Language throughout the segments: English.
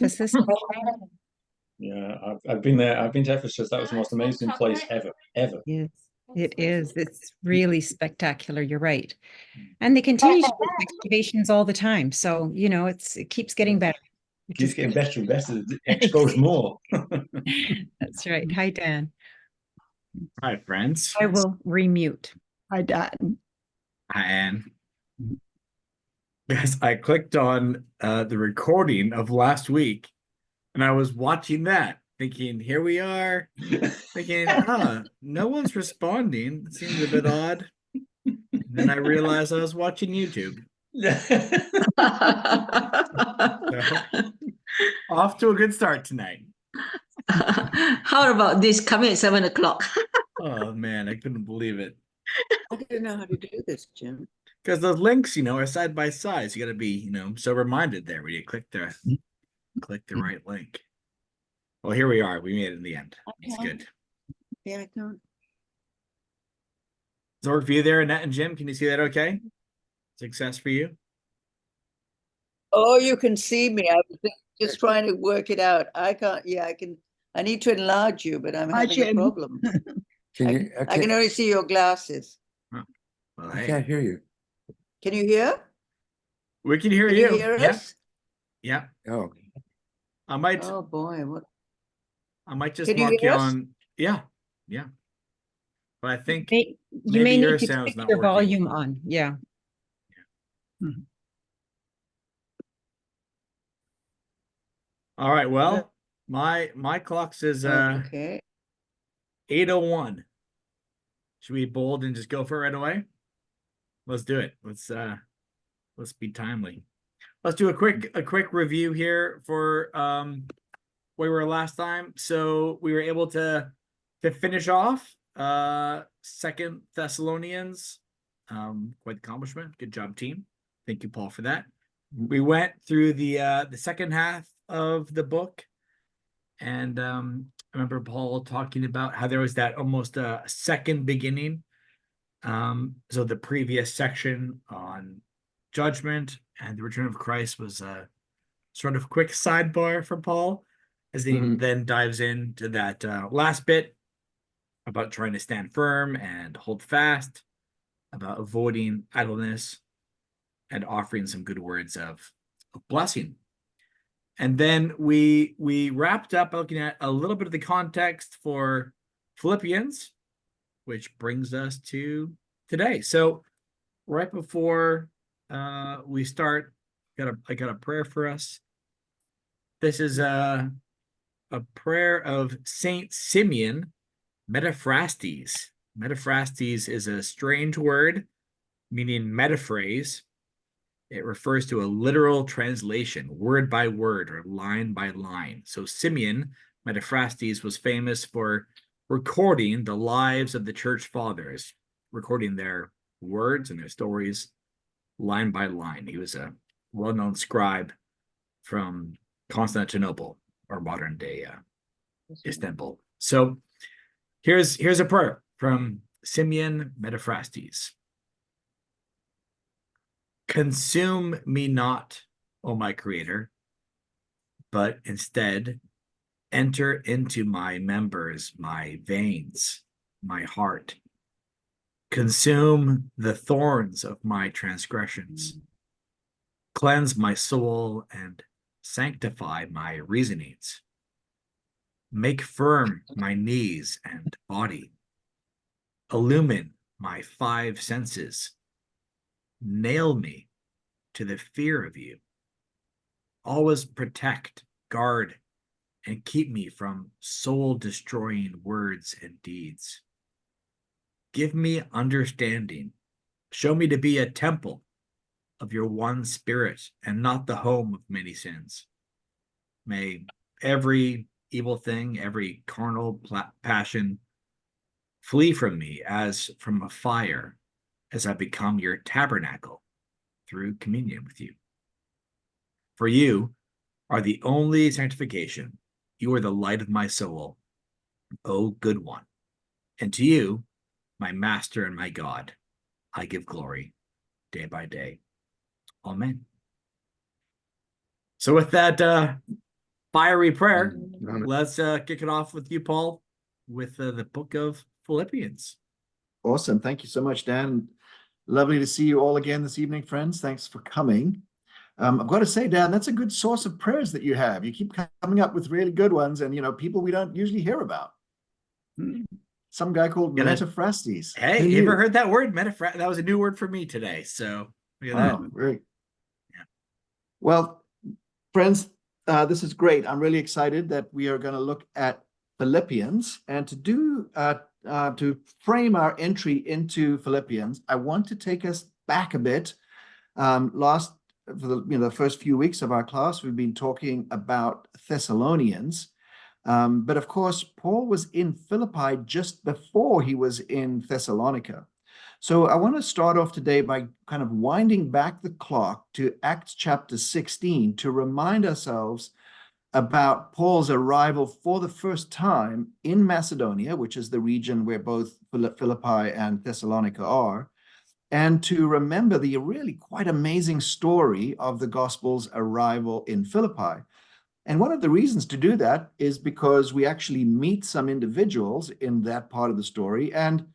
Ephesus. Yeah, I've been there. I've been to Ephesus. That was the most amazing place ever. Yes, it is. It's really spectacular. You're right. And they continue to do excavations all the time. So, it keeps getting better, which Keeps is getting good. better and better. Expose more. That's right. Hi, Dan. Hi, friends. I will remute. Hi, Dan. Hi, Anne. Yes, I clicked on the recording of last week, and I was watching that, thinking, here we are, thinking, no one's responding. It seems a bit odd. And then I realized I was watching YouTube. So, off to a good start tonight. How about this coming at 7 o'clock? Oh, man, I couldn't believe it. I didn't know how to do this, Jim. Because those links, are side by side. So you got to be, so reminded there when you click the right link. Well, here we are. We made it in the end. It's good. Yeah, I don't. Does it work for you there, Annette and Jim? Can you see that okay? Success for you? Oh, you can see me. I was just trying to work it out. I can't. Yeah, I can. I need to enlarge you, but I'm having a problem. I can only see your glasses. Oh, well, I can't hear you. Can you hear? We can hear Can you. you hear Yeah. us? Yeah. Oh, I might. Oh boy, what? I might just Can you mark hear you us? on. Yeah. Yeah. But I think You maybe may your need to sound's keep not your working. volume on. Yeah. All right. Well, my clock says Okay. 8:01. Should we be bold and just go for it right away? Let's do it. Let's be timely. Let's do a quick review here for where we were last time. So we were able to finish off 2 Thessalonians. Quite the accomplishment. Good job, team. Thank you, Paul, for that. We went through the second half of the book, and I remember Paul talking about how there was that almost a second beginning. So the previous section on judgment and the return of Christ was a sort of quick sidebar for Paul, as he then dives into that last bit about trying to stand firm and hold fast, about avoiding idleness, and offering some good words of blessing. And then we wrapped up by looking at a little bit of the context for Philippians, which brings us to today. So right before we start, I got a prayer for us. This is a prayer of Saint Simeon Metaphrastes. Metaphrastes is a strange word meaning metaphrase. It refers to a literal translation, word by word or line by line. So Simeon Metaphrastes was famous for recording the lives of the church fathers, recording their words and their stories line by line. He was a well-known scribe from Constantinople, or modern day Istanbul. So here's a prayer from Simeon Metaphrastes. Consume me not, O my Creator, but instead enter into my members, my veins, my heart. Consume the thorns of my transgressions. Cleanse my soul and sanctify my reasonings. Make firm my knees and body. Illumine my 5 senses. Nail me to the fear of you. Always protect, guard, and keep me from soul-destroying words and deeds. Give me understanding. Show me to be a temple of your one spirit and not the home of many sins. May every evil thing, every carnal passion flee from me as from a fire, as I become your tabernacle through communion with you. For you are the only sanctification. You are the light of my soul, O good one. And to you, my master and my God, I give glory day by day. Amen. So with that fiery prayer. Amen. Let's kick it off with you, Paul, with the book of Philippians. Awesome. Thank you so much, Dan. Lovely to see you all again this evening, friends. Thanks for coming. I've got to say, Dan, that's a good source of prayers that you have. You keep coming up with really good ones, and people we don't usually hear about. Some guy called Metaphrastes. Hey, Who you ever knew? heard that word? That was a new word for me today. So look at that. Oh, great. Yeah. Well, friends, this is great. I'm really excited that we are going to look at Philippians, and to frame our entry into Philippians, I want to take us back a bit. For the first few weeks of our class, we've been talking about Thessalonians. But of course, Paul was in Philippi just before he was in Thessalonica. So I want to start off today by kind of winding back the clock to Acts chapter 16 to remind ourselves about Paul's arrival for the first time in Macedonia, which is the region where both Philippi and Thessalonica are, and to remember the really quite amazing story of the gospel's arrival in Philippi. And one of the reasons to do that is because we actually meet some individuals in that part of the story, and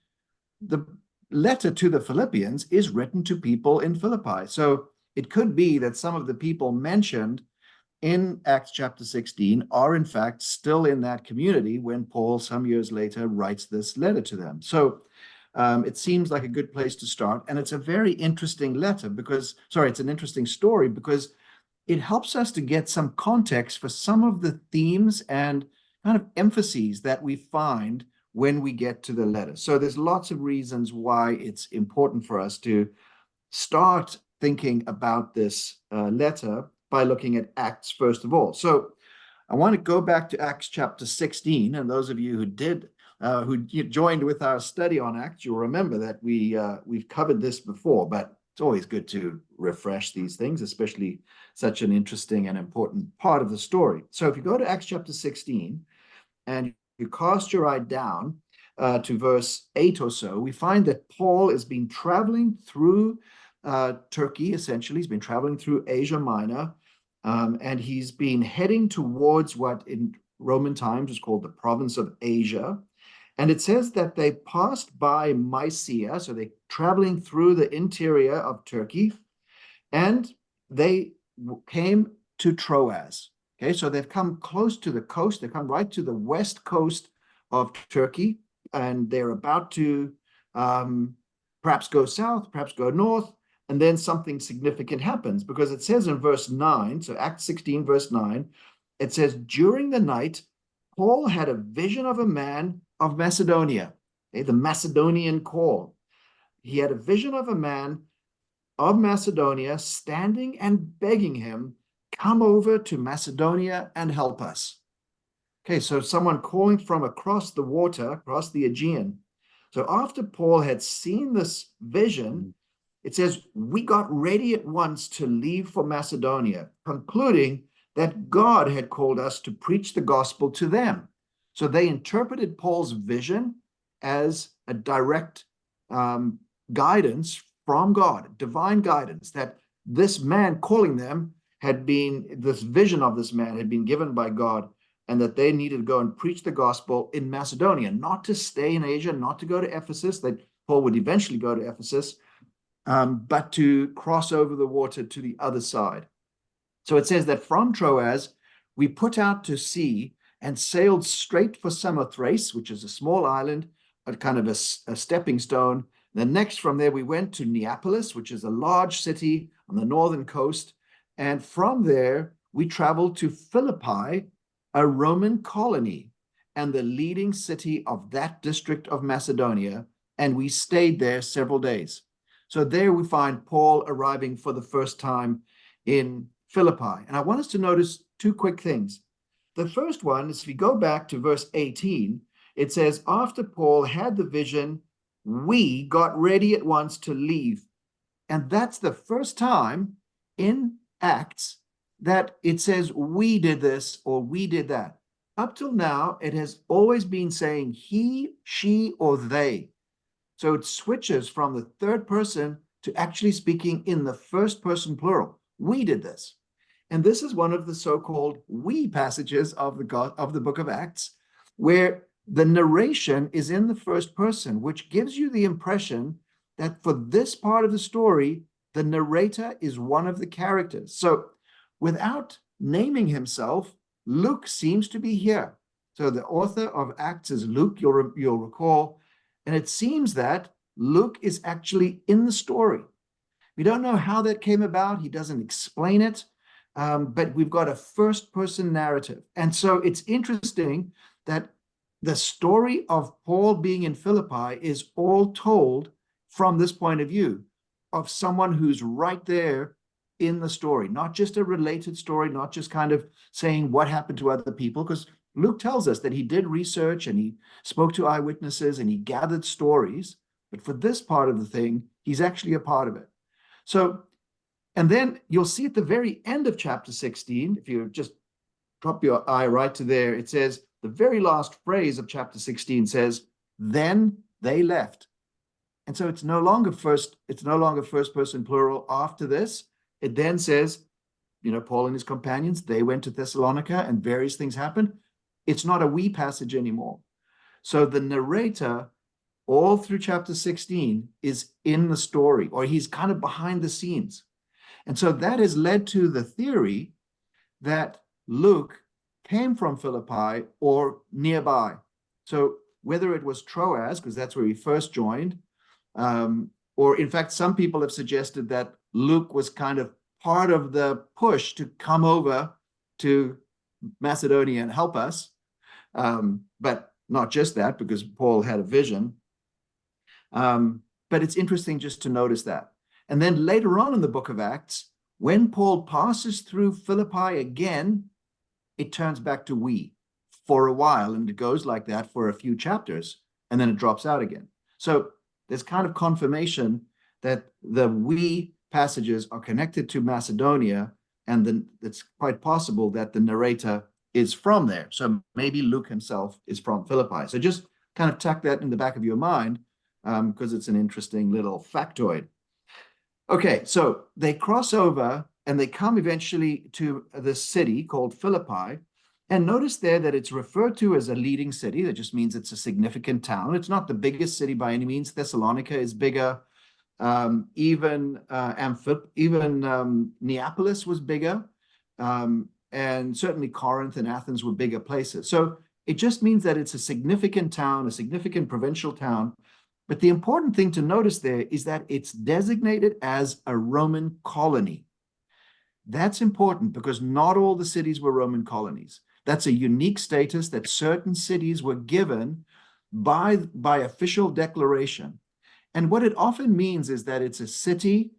the letter to the Philippians is written to people in Philippi. So it could be that some of the people mentioned in Acts chapter 16 are in fact still in that community when Paul, some years later, writes this letter to them. So it seems like a good place to start. And it's a very interesting letter it's an interesting story because it helps us to get some context for some of the themes and kind of emphases that we find when we get to the letter. So there's lots of reasons why it's important for us to start thinking about this letter by looking at Acts first of all. So I want to go back to Acts chapter 16, and those of you who joined with our study on Acts, you'll remember that we've covered this before, but it's always good to refresh these things, especially such an interesting and important part of the story. So if you go to Acts chapter 16 and you cast your eye down to verse 8 or so, we find that Paul has been traveling through Turkey, essentially. He's been traveling through Asia Minor, and he's been heading towards what in Roman times was called the province of Asia. And it says that they passed by Mysia, so they're traveling through the interior of Turkey, and they came to Troas. Okay, so they've come close to the coast. They come right to the west coast of Turkey, and they're about to perhaps go south, perhaps go north, and then something significant happens, because it says in verse 9, so Acts 16, verse 9, it says, during the night, Paul had a vision of a man of Macedonia, the Macedonian call. He had a vision of a man of Macedonia standing and begging him, come over to Macedonia and help us. Okay, so someone calling from across the water, across the Aegean. So after Paul had seen this vision, it says, we got ready at once to leave for Macedonia, concluding that God had called us to preach the gospel to them. So they interpreted Paul's vision as a direct guidance from God, divine guidance, that this man calling them this vision of this man had been given by God, and that they needed to go and preach the gospel in Macedonia, not to stay in Asia, not to go to Ephesus, that Paul would eventually go to Ephesus, but to cross over the water to the other side. So it says that from Troas, we put out to sea and sailed straight for Samothrace, which is a small island, a kind of a stepping stone. Then next from there, we went to Neapolis, which is a large city on the northern coast. And from there, we traveled to Philippi, a Roman colony and the leading city of that district of Macedonia. And we stayed there several days. So there we find Paul arriving for the first time in Philippi. And I want us to notice two quick things. The first one is, if we go back to verse 18, it says, after Paul had the vision, we got ready at once to leave. And that's the first time in Acts that it says we did this or we did that. Up till now, it has always been saying he, she, or they. So it switches from the third person to actually speaking in the first person plural. We did this. And this is one of the so-called we passages of the book of Acts, where the narration is in the first person, which gives you the impression that for this part of the story, the narrator is one of the characters. So without naming himself, Luke seems to be here. So the author of Acts is Luke, you'll recall, and it seems that Luke is actually in the story. We don't know how that came about. He doesn't explain it, but we've got a first-person narrative. And so it's interesting that the story of Paul being in Philippi is all told from this point of view of someone who's right there in the story, not just a related story, not just kind of saying what happened to other people, because Luke tells us that he did research and he spoke to eyewitnesses and he gathered stories. But for this part of the thing, he's actually a part of it. So, and then you'll see at the very end of chapter 16, if you just drop your eye right to there, it says, the very last phrase of chapter 16 says, then they left. And so it's no longer first person plural after this. It then says, Paul and his companions, they went to Thessalonica and various things happened. It's not a we passage anymore. So the narrator, all through chapter 16, is in the story, or he's kind of behind the scenes. And so that has led to the theory that Luke came from Philippi or nearby. So whether it was Troas, because that's where he first joined, or in fact, some people have suggested that Luke was kind of part of the push to come over to Macedonia and help us. But not just that, because Paul had a vision. But it's interesting just to notice that. And then later on in the book of Acts, when Paul passes through Philippi again, it turns back to we for a while, and it goes like that for a few chapters, and then it drops out again. So there's kind of confirmation that the we passages are connected to Macedonia, and then it's quite possible that the narrator is from there. So maybe Luke himself is from Philippi. So just kind of tuck that in the back of your mind, because it's an interesting little factoid. Okay, so they cross over and they come eventually to this city called Philippi. And notice there that it's referred to as a leading city. That just means it's a significant town. It's not the biggest city by any means. Thessalonica is bigger. Even Neapolis was bigger. And certainly Corinth and Athens were bigger places. So it just means that it's a significant town, a significant provincial town. But the important thing to notice there is that it's designated as a Roman colony. That's important because not all the cities were Roman colonies. That's a unique status that certain cities were given by official declaration. And what it often means is that it's a city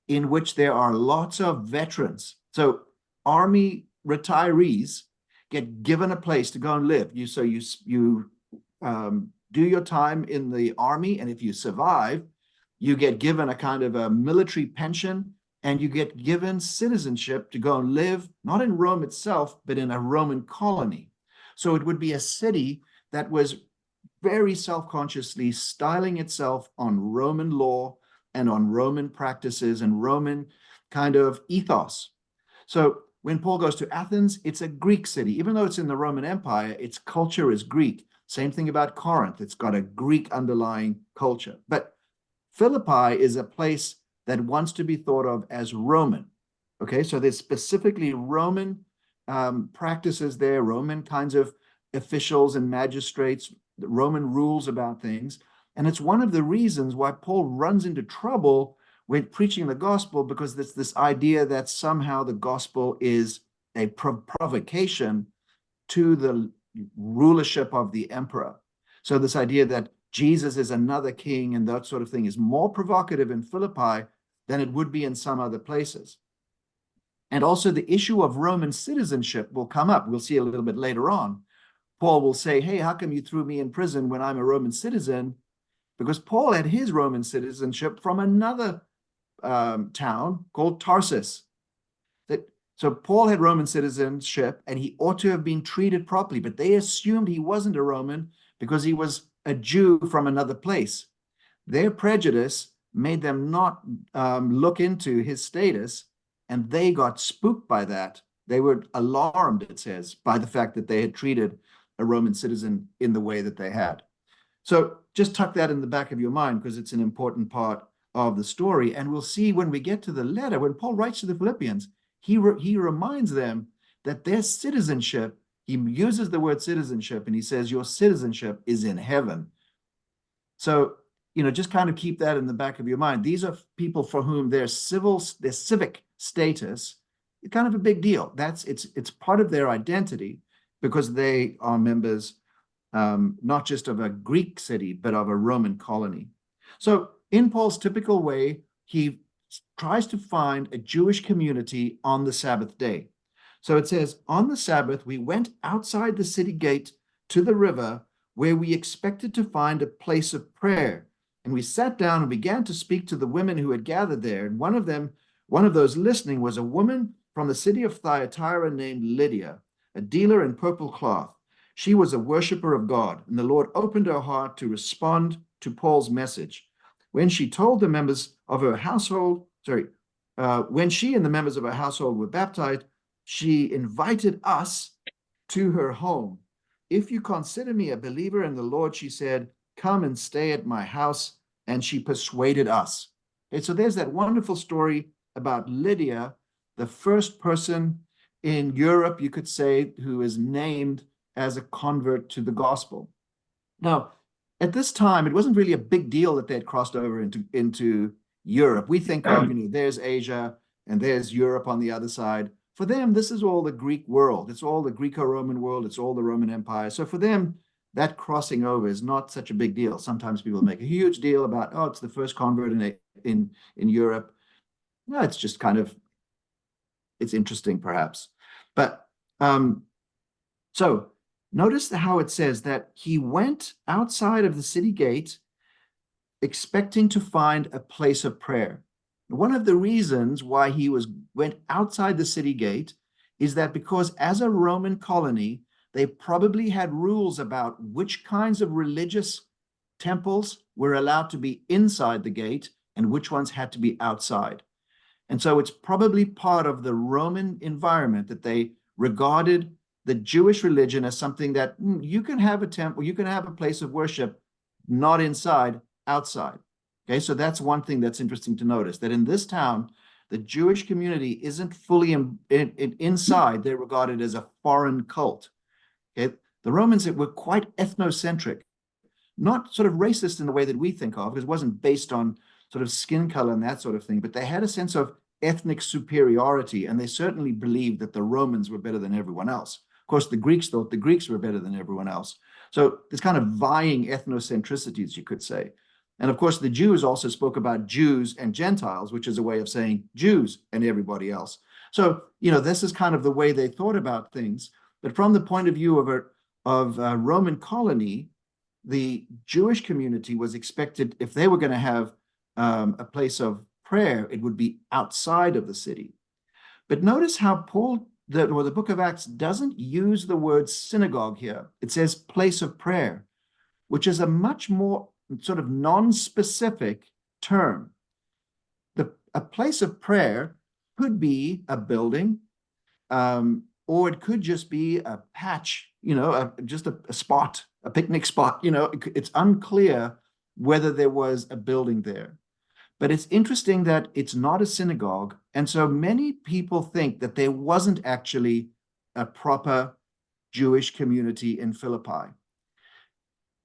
in which there are lots of veterans. So army retirees get given a place to go and live. You do your time in the army, and if you survive, you get given a kind of a military pension, and you get given citizenship to go and live, not in Rome itself, but in a Roman colony. So it would be a city that was very self-consciously styling itself on Roman law and on Roman practices and Roman kind of ethos. So when Paul goes to Athens, it's a Greek city. Even though it's in the Roman Empire, its culture is Greek. Same thing about Corinth. It's got a Greek underlying culture. But Philippi is a place that wants to be thought of as Roman. Okay, so there's specifically Roman practices there, Roman kinds of officials and magistrates, Roman rules about things. And it's one of the reasons why Paul runs into trouble when preaching the gospel, because there's this idea that somehow the gospel is a provocation to the rulership of the emperor. So this idea that Jesus is another king and that sort of thing is more provocative in Philippi than it would be in some other places. And also the issue of Roman citizenship will come up. We'll see a little bit later on. Paul will say, hey, how come you threw me in prison when I'm a Roman citizen? Because Paul had his Roman citizenship from another town called Tarsus. So Paul had Roman citizenship and he ought to have been treated properly, but they assumed he wasn't a Roman because he was a Jew from another place. Their prejudice made them not look into his status, and they got spooked by that. They were alarmed, it says, by the fact that they had treated a Roman citizen in the way that they had. So just tuck that in the back of your mind, because it's an important part of the story. And we'll see when we get to the letter, when Paul writes to the Philippians, he reminds them that their citizenship, he uses the word citizenship, and he says, your citizenship is in heaven. So, just kind of keep that in the back of your mind. These are people for whom their civic status is kind of a big deal. It's part of their identity, because they are members not just of a Greek city, but of a Roman colony. So in Paul's typical way, he tries to find a Jewish community on the Sabbath day. So it says, on the Sabbath, we went outside the city gate to the river, where we expected to find a place of prayer. And we sat down and began to speak to the women who had gathered there. And one of those listening was a woman from the city of Thyatira named Lydia, a dealer in purple cloth. She was a worshiper of God, and the Lord opened her heart to respond to Paul's message. When she told the members of her household, when she and the members of her household were baptized, she invited us to her home. If you consider me a believer in the Lord, she said, come and stay at my house. And she persuaded us. Okay, so there's that wonderful story about Lydia, the first person in Europe, you could say, who is named as a convert to the gospel. Now, at this time, it wasn't really a big deal that they had crossed over into Europe. We think of, there's Asia and there's Europe on the other side. For them, this is all the Greek world. It's all the Greco-Roman world. It's all the Roman Empire. So for them, that crossing over is not such a big deal. Sometimes people make a huge deal about, oh, it's the first convert in Europe. No, it's just kind of, it's interesting perhaps. But so notice how it says that he went outside of the city gate expecting to find a place of prayer. One of the reasons why he went outside the city gate is that because as a Roman colony, they probably had rules about which kinds of religious temples were allowed to be inside the gate and which ones had to be outside. And so it's probably part of the Roman environment that they regarded the Jewish religion as something that you can have a temple, you can have a place of worship, not inside, outside. Okay, so that's one thing that's interesting to notice, that in this town, the Jewish community isn't fully inside. They're regarded as a foreign cult. Okay? The Romans were quite ethnocentric, not sort of racist in the way that we think of, because it wasn't based on sort of skin color and that sort of thing, but they had a sense of ethnic superiority, and they certainly believed that the Romans were better than everyone else. Of course, the Greeks thought the Greeks were better than everyone else. So there's kind of vying ethnocentricities, you could say. And of course, the Jews also spoke about Jews and Gentiles, which is a way of saying Jews and everybody else. So, this is kind of the way they thought about things. But from the point of view of a Roman colony, the Jewish community was expected, if they were going to have a place of prayer, it would be outside of the city. But notice how Paul, the book of Acts, doesn't use the word synagogue here. It says place of prayer, which is a much more sort of non-specific term. A place of prayer could be a building, or it could just be a patch, just a spot, a picnic spot. It's unclear whether there was a building there. But it's interesting that it's not a synagogue. And so many people think that there wasn't actually a proper Jewish community in Philippi.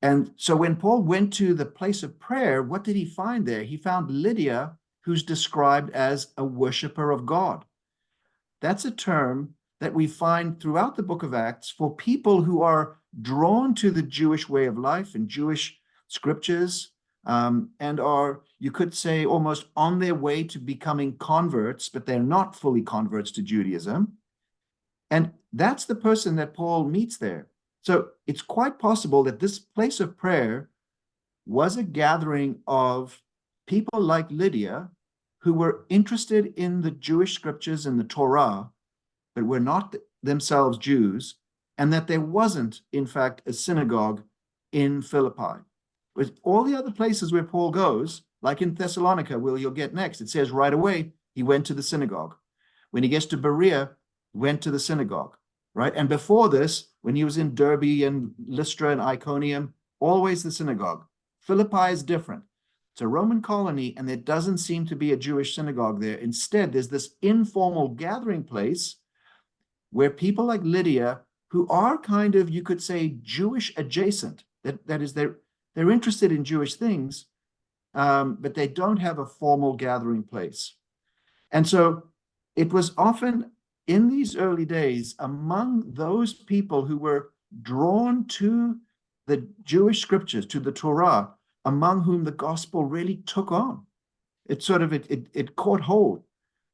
And so when Paul went to the place of prayer, what did he find there? He found Lydia, who's described as a worshiper of God. That's a term that we find throughout the book of Acts for people who are drawn to the Jewish way of life and Jewish scriptures, and are, you could say, almost on their way to becoming converts, but they're not fully converts to Judaism. And that's the person that Paul meets there. So it's quite possible that this place of prayer was a gathering of people like Lydia who were interested in the Jewish scriptures and the Torah, but were not themselves Jews, and that there wasn't, in fact, a synagogue in Philippi. With all the other places where Paul goes, like in Thessalonica, where you'll get next, it says right away he went to the synagogue. when he gets to Berea, went to the synagogue, right? And before this, when he was in Derbe and Lystra and Iconium, always the synagogue. Philippi is different. It's a Roman colony, and there doesn't seem to be a Jewish synagogue there. Instead, there's this informal gathering place where people like Lydia, who are kind of, you could say, Jewish adjacent, that is, they're interested in Jewish things, but they don't have a formal gathering place. And so it was often in these early days among those people who were drawn to the Jewish scriptures, to the Torah, among whom the gospel really took on. It caught hold.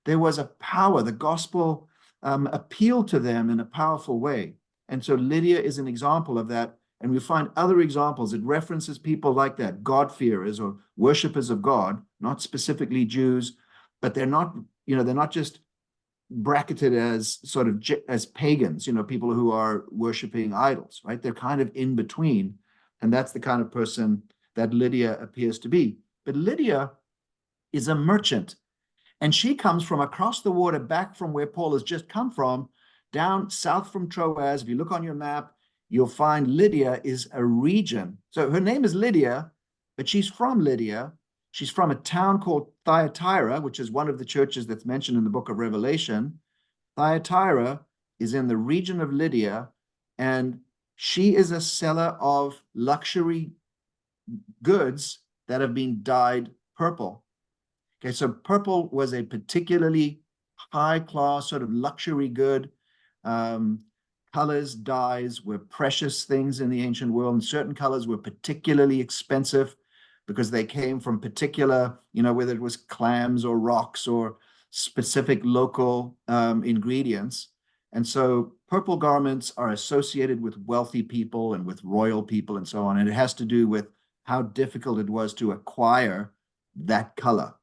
There was a power. The gospel appealed to them in a powerful way. And so Lydia is an example of that. And we find other examples. It references people like that, God-fearers or worshippers of God, not specifically Jews, but they're not just bracketed as sort of as pagans, people who are worshiping idols, right? They're kind of in between. And that's the kind of person that Lydia appears to be. But Lydia is a merchant, and she comes from across the water, back from where Paul has just come from, down south from Troas. If you look on your map, you'll find Lydia is a region. So her name is Lydia, but she's from Lydia. She's from a town called Thyatira, which is one of the churches that's mentioned in the book of Revelation. Thyatira is in the region of Lydia, and she is a seller of luxury goods that have been dyed purple. Okay, so purple was a particularly high-class sort of luxury good. Colors, dyes were precious things in the ancient world, and certain colors were particularly expensive because they came from particular, whether it was clams or rocks or specific local ingredients. And so purple garments are associated with wealthy people and with royal people and so on. And it has to do with how difficult it was to acquire that color.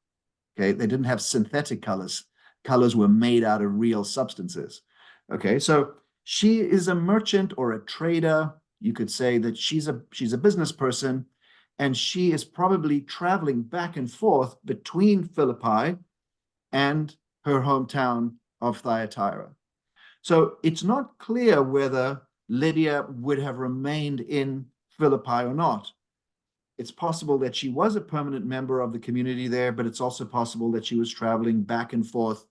Okay, they didn't have synthetic colors. Colors were made out of real substances. Okay, so she is a merchant or a trader. You could say that she's a business person, and she is probably traveling back and forth between Philippi and her hometown of Thyatira. So it's not clear whether Lydia would have remained in Philippi or not. It's possible that she was a permanent member of the community there, but it's also possible that she was traveling back and forth,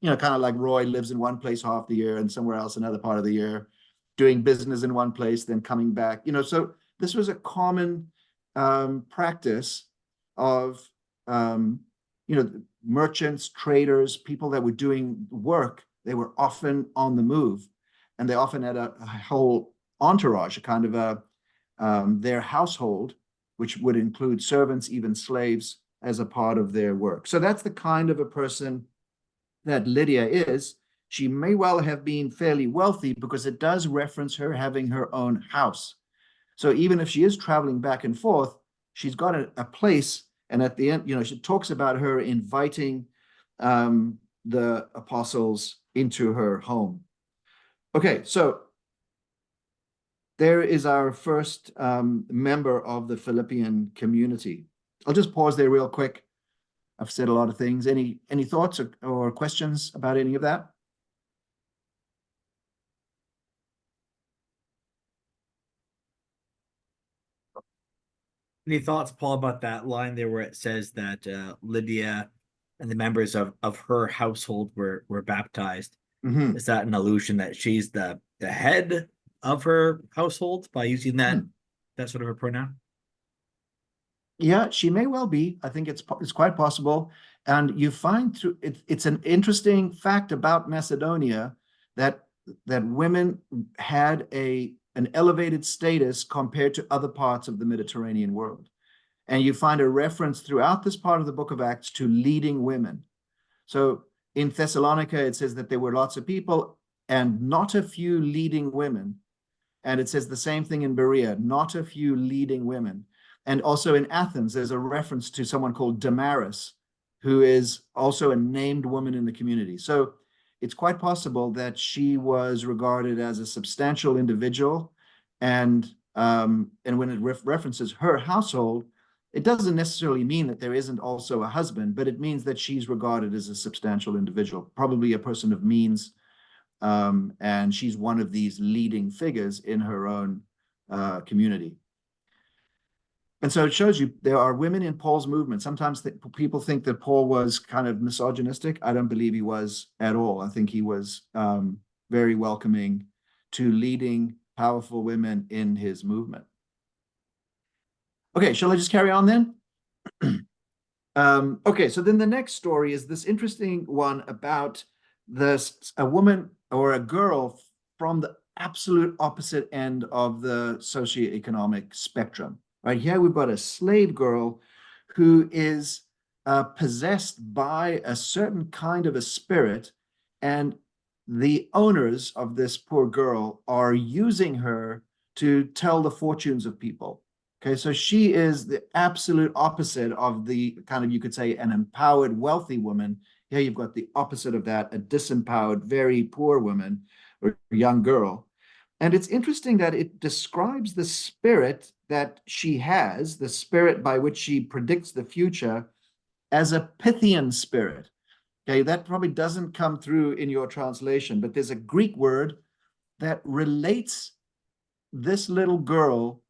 kind of like Roy lives in one place half the year and somewhere else another part of the year, doing business in one place, then coming back. So this was a common practice of, merchants, traders, people that were doing work. They were often on the move, and they often had a whole entourage, a kind of their household, which would include servants, even slaves, as a part of their work. So that's the kind of a person that Lydia is. She may well have been fairly wealthy because it does reference her having her own house. So even if she is traveling back and forth, she's got a place. And at the end, she talks about her inviting the apostles into her home. Okay, so there is our first member of the Philippian community. I'll just pause there real quick. I've said a lot of things. Any thoughts or questions about any of that? Any thoughts, Paul, about that line there where it says that Lydia and the members of her household were baptized? Mm-hmm. Is that an allusion that she's the head of her household by using that sort of a pronoun? Yeah, she may well be. I think it's quite possible. And you find through it's an interesting fact about Macedonia that women had an elevated status compared to other parts of the Mediterranean world. And you find a reference throughout this part of the book of Acts to leading women. So in Thessalonica, it says that there were lots of people and not a few leading women. And it says the same thing in Berea, not a few leading women. And also in Athens, there's a reference to someone called Damaris, who is also a named woman in the community. So it's quite possible that she was regarded as a substantial individual. And when it references her household, It doesn't necessarily mean that there isn't also a husband, but it means that she's regarded as a substantial individual, probably a person of means, and she's one of these leading figures in her own community. And so it shows you there are women in Paul's movement. Sometimes people think that Paul was kind of misogynistic. I don't believe he was at all. I think he was very welcoming to leading powerful women in his movement. Okay, shall I just carry on then? Okay, so then the next story is this interesting one about a woman or a girl from the absolute opposite end of the socioeconomic spectrum. Right here, we've got a slave girl who is possessed by a certain kind of a spirit, and the owners of this poor girl are using her to tell the fortunes of people. Okay, so she is the absolute opposite of the kind of, you could say, an empowered, wealthy woman. Here you've got the opposite of that, a disempowered, very poor woman or young girl. And it's interesting that it describes the spirit that she has, the spirit by which she predicts the future, as a Pythian spirit. Okay, that probably doesn't come through in your translation, but there's a Greek word that relates this little girl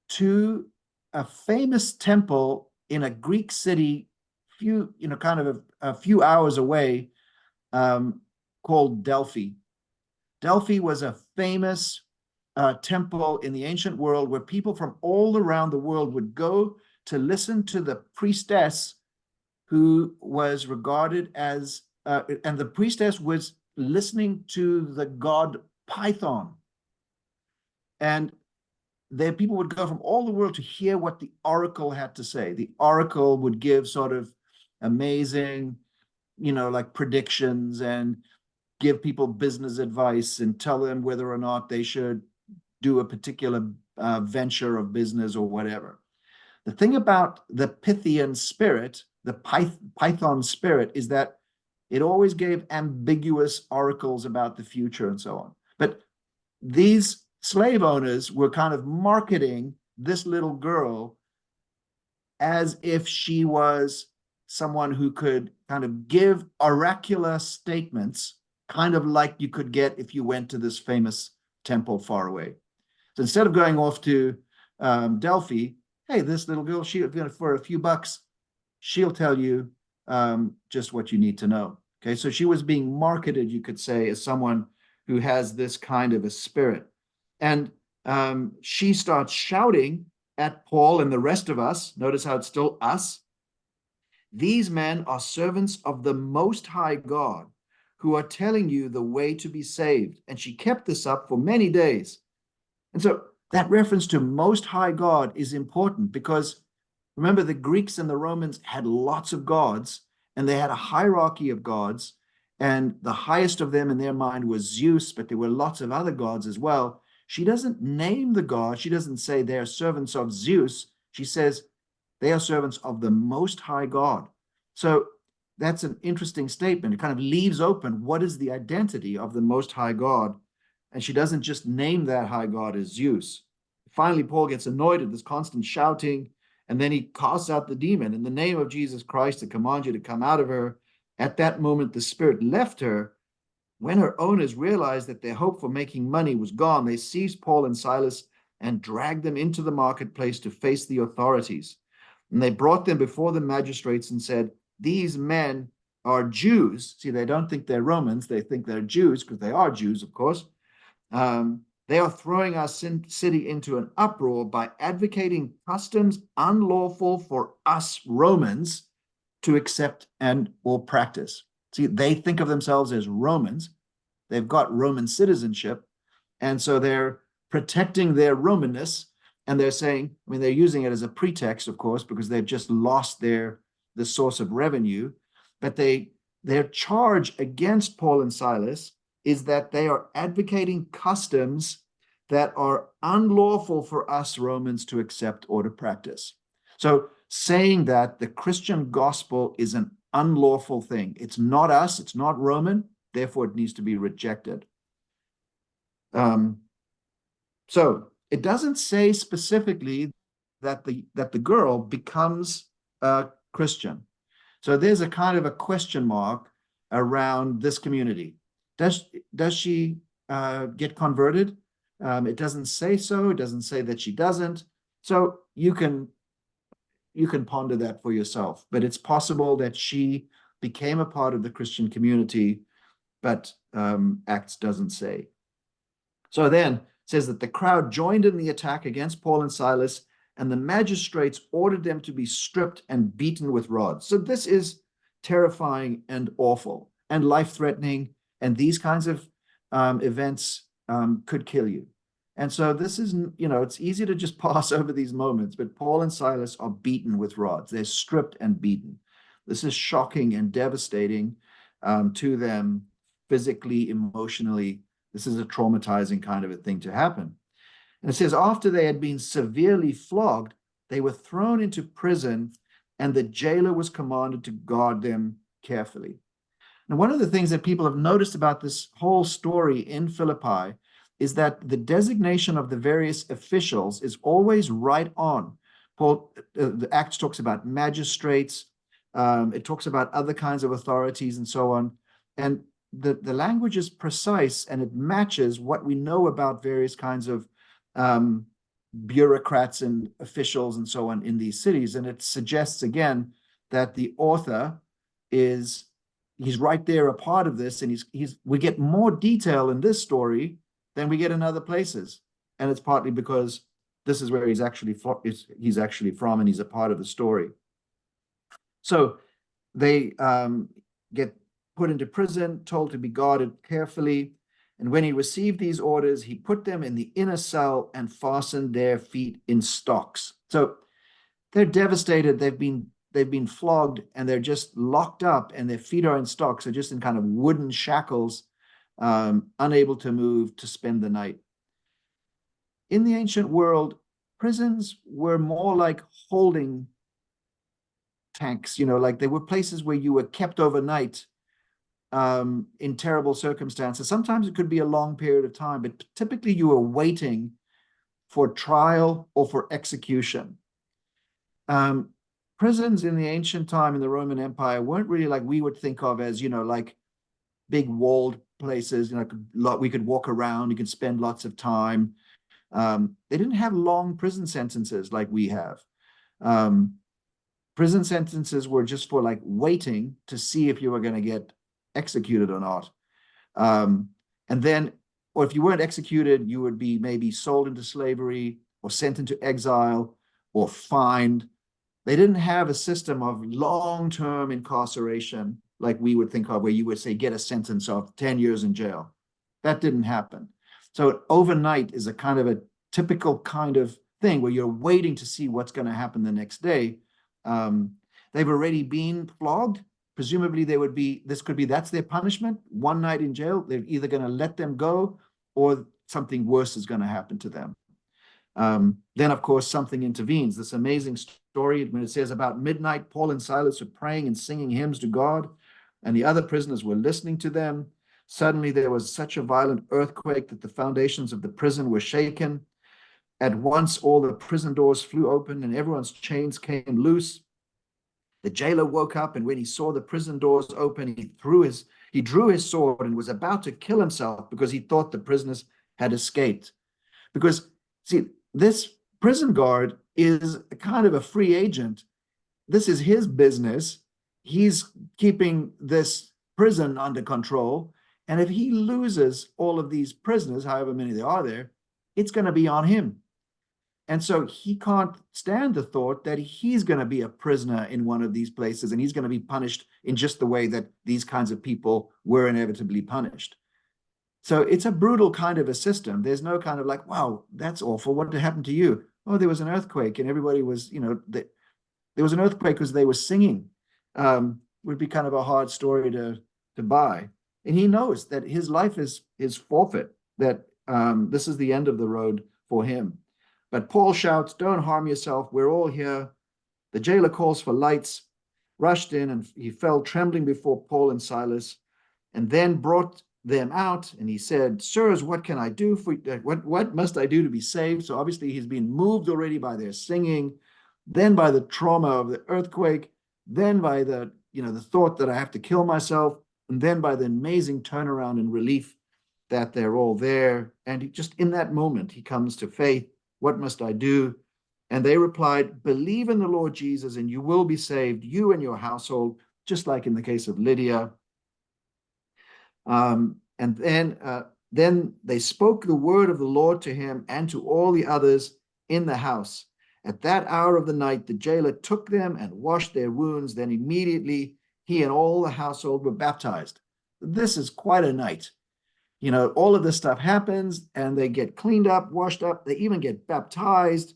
to a famous temple in a Greek city, a few hours away, called Delphi. Delphi was a famous temple in the ancient world where people from all around the world would go to listen to the priestess who was regarded as, and the priestess was listening to the god Python. And there people would go from all the world to hear what the oracle had to say. The oracle would give sort of amazing, like predictions and give people business advice and tell them whether or not they should do a particular venture of business or whatever. The thing about the Pythian spirit, the Python spirit, is that it always gave ambiguous oracles about the future and so on. But these slave owners were kind of marketing this little girl as if she was someone who could kind of give oracular statements, kind of like you could get if you went to this famous temple far away. So instead of going off to Delphi, hey, this little girl, for a few bucks, she'll tell you just what you need to know. Okay, so she was being marketed, you could say, as someone who has this kind of a spirit. And she starts shouting at Paul and the rest of us. Notice how it's still us. These men are servants of the Most High God who are telling you the way to be saved. And she kept this up for many days. And so that reference to Most High God is important because remember, the Greeks and the Romans had lots of gods and they had a hierarchy of gods. And the highest of them in their mind was Zeus, but there were lots of other gods as well. She doesn't name the god. She doesn't say they are servants of Zeus. She says they are servants of the Most High God. So that's an interesting statement. It kind of leaves open what is the identity of the Most High God. And she doesn't just name that high God as Zeus. Finally, Paul gets annoyed at this constant shouting, and then he casts out the demon. In the name of Jesus Christ, I command you to come out of her. At that moment, the spirit left her. When her owners realized that their hope for making money was gone, they seized Paul and Silas and dragged them into the marketplace to face the authorities. And they brought them before the magistrates and said, these men are Jews. See, they don't think they're Romans. They think they're Jews because they are Jews, of course. They are throwing our city into an uproar by advocating customs unlawful for us Romans to accept and or practice. See, they think of themselves as Romans. They've got Roman citizenship. And so they're protecting their Romanness. And they're saying, I mean, they're using it as a pretext, of course, because they've just lost the source of revenue. But their charge against Paul and Silas is that they are advocating customs that are unlawful for us Romans to accept or to practice. So saying that the Christian gospel is an unlawful thing. It's not us, it's not Roman, therefore it needs to be rejected. So it doesn't say specifically that the girl becomes a Christian. So there's a kind of a question mark around this community. Does she get converted? It doesn't say so. It doesn't say that she doesn't. So you can ponder that for yourself. But it's possible that she became a part of the Christian community, but Acts doesn't say. So then it says that the crowd joined in the attack against Paul and Silas, and the magistrates ordered them to be stripped and beaten with rods. So this is terrifying and awful and life-threatening, and these kinds of events could kill you. And so this is, it's easy to just pass over these moments, but Paul and Silas are beaten with rods. They're stripped and beaten. This is shocking and devastating to them physically, emotionally. This is a traumatizing kind of a thing to happen. And it says, after they had been severely flogged, they were thrown into prison, and the jailer was commanded to guard them carefully. Now, one of the things that people have noticed about this whole story in Philippi is that the designation of the various officials is always right on. Paul, the Acts talks about magistrates, it talks about other kinds of authorities and so on. And the language is precise, and it matches what we know about various kinds of bureaucrats and officials and so on in these cities. And it suggests again that the author he's right there, a part of this, and we get more detail in this story than we get in other places. And it's partly because this is where he's actually from, and he's a part of the story. So they get put into prison, told to be guarded carefully. And when he received these orders, he put them in the inner cell and fastened their feet in stocks. So they're devastated. They've been flogged, and they're just locked up, and their feet are in stocks. They're just in kind of wooden shackles, unable to move, to spend the night. In the ancient world, prisons were more like holding tanks, like they were places where you were kept overnight in terrible circumstances. Sometimes it could be a long period of time, but typically you were waiting for trial or for execution. Prisons in the ancient time in the Roman Empire weren't really like we would think of as, like big walled places, we could walk around, you could spend lots of time. They didn't have long prison sentences like we have. Prison sentences were just for like waiting to see if you were going to get executed or not. And then, or if you weren't executed, you would be maybe sold into slavery or sent into exile or fined. They didn't have a system of long-term incarceration like we would think of, where you would say get a sentence of 10 years in jail. That didn't happen. So overnight is a kind of a typical kind of thing where you're waiting to see what's going to happen the next day. They've already been flogged. Presumably that's their punishment. One night in jail, they're either going to let them go or something worse is going to happen to them. Then, of course, something intervenes. This amazing story when it says about midnight, Paul and Silas were praying and singing hymns to God, and the other prisoners were listening to them. Suddenly, there was such a violent earthquake that the foundations of the prison were shaken. At once, all the prison doors flew open and everyone's chains came loose. The jailer woke up, and when he saw the prison doors open, he drew his sword and was about to kill himself because he thought the prisoners had escaped. Because, see, this prison guard is kind of a free agent. This is his business. He's keeping this prison under control. And if he loses all of these prisoners, however many there are there, it's going to be on him. And so he can't stand the thought that he's going to be a prisoner in one of these places, and he's going to be punished in just the way that these kinds of people were inevitably punished. So it's a brutal kind of a system. There's no kind of like, wow, that's awful. What happened to you? Oh, there was an earthquake, and everybody was, there was an earthquake because they were singing. Would be kind of a hard story to buy. And he knows that his life is forfeit, that this is the end of the road for him. But Paul shouts, "Don't harm yourself. We're all here." The jailer calls for lights, rushed in, and he fell trembling before Paul and Silas, and then brought them out, and he said, "Sirs, what can I do for what must I do to be saved?" So obviously he's been moved already by their singing, then by the trauma of the earthquake, then by the the thought that I have to kill myself, and then by the amazing turnaround and relief that they're all there. And just in that moment, he comes to faith. What must I do? And they replied, "Believe in the Lord Jesus, and you will be saved, you and your household," just like in the case of Lydia. And then they spoke the word of the Lord to him and to all the others in the house. At that hour of the night, the jailer took them and washed their wounds. Then immediately he and all the household were baptized. This is quite a night. All of this stuff happens and they get cleaned up, washed up. They even get baptized.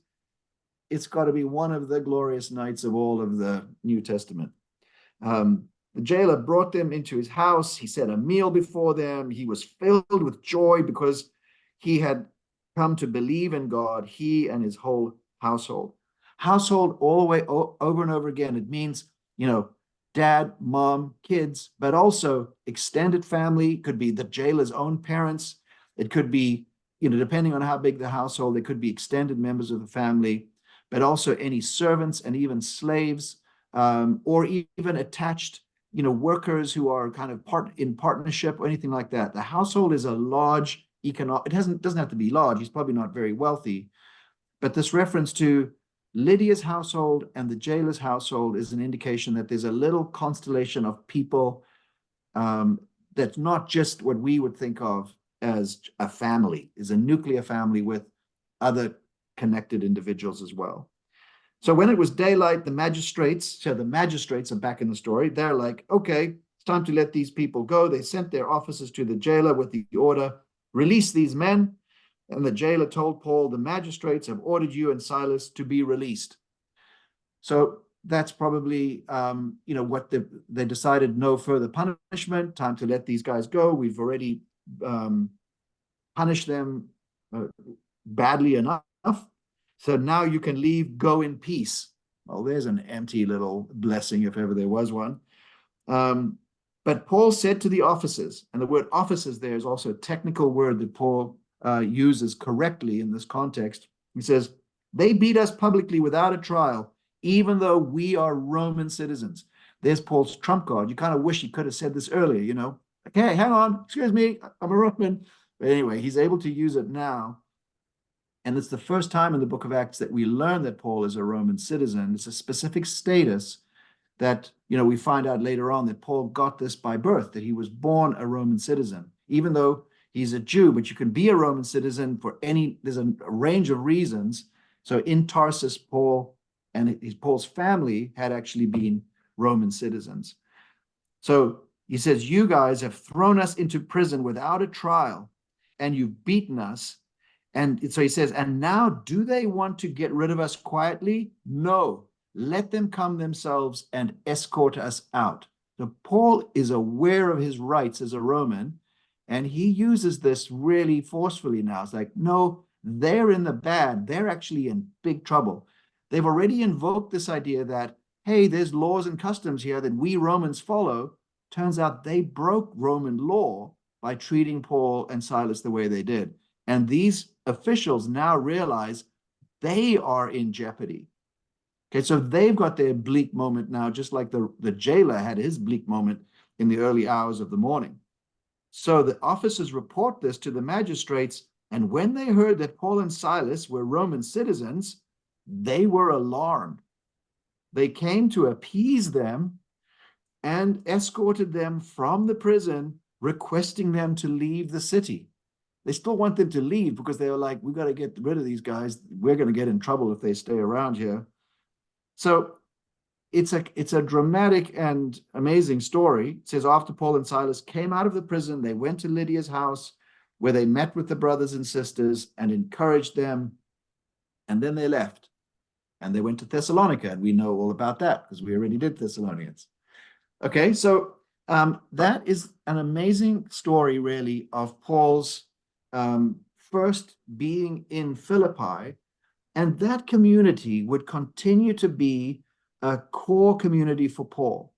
It's got to be one of the glorious nights of all of the New Testament. The jailer brought them into his house. He set a meal before them. He was filled with joy because he had come to believe in God, he and his whole household. Household all the way over and over again. It means, dad, mom, kids, but also extended family. It could be the jailer's own parents. It could be, depending on how big the household, it could be extended members of the family, but also any servants and even slaves, or even attached workers who are kind of in partnership or anything like that. The household is a large economic, doesn't have to be large. He's probably not very wealthy, but this reference to Lydia's household and the jailer's household is an indication that there's a little constellation of people that's not just what we would think of as a family, is a nuclear family with other connected individuals as well. So when it was daylight, the magistrates are back in the story. They're like, okay, it's time to let these people go. They sent their officers to the jailer with the order, "Release these men." And the jailer told Paul, "The magistrates have ordered you and Silas to be released." So that's probably, what they decided, no further punishment, time to let these guys go. We've already punished them badly enough. So now you can leave, go in peace. Well, there's an empty little blessing if ever there was one. But Paul said to the officers, and the word officers there is also a technical word that Paul uses correctly in this context. He says, "They beat us publicly without a trial, even though we are Roman citizens." There's Paul's trump card. You kind of wish he could have said this earlier, "Okay, hang on, excuse me, I'm a Roman." But anyway, he's able to use it now. And it's the first time in the book of Acts that we learn that Paul is a Roman citizen. It's a specific status that, we find out later on that Paul got this by birth, that he was born a Roman citizen, even though he's a Jew. But you can be a Roman citizen there's a range of reasons. So in Tarsus, Paul and Paul's family had actually been Roman citizens. So he says, "You guys have thrown us into prison without a trial, and you've beaten us." And so he says, "And now do they want to get rid of us quietly? No, let them come themselves and escort us out." So Paul is aware of his rights as a Roman, and he uses this really forcefully now. It's like, no, they're in the bad. They're actually in big trouble. They've already invoked this idea that, hey, there's laws and customs here that we Romans follow. Turns out they broke Roman law by treating Paul and Silas the way they did. And these officials now realize they are in jeopardy. Okay, so they've got their bleak moment now, just like the jailer had his bleak moment in the early hours of the morning. So the officers report this to the magistrates, and when they heard that Paul and Silas were Roman citizens, they were alarmed. They came to appease them and escorted them from the prison, requesting them to leave the city. They still want them to leave because they were like, "We got to get rid of these guys. We're going to get in trouble if they stay around here." So it's a dramatic and amazing story. It says, after Paul and Silas came out of the prison, they went to Lydia's house where they met with the brothers and sisters and encouraged them. And then they left and they went to Thessalonica. And we know all about that because we already did Thessalonians. Okay, so that is an amazing story, really, of Paul's first being in Philippi, and that community would continue to be a core community for Paul.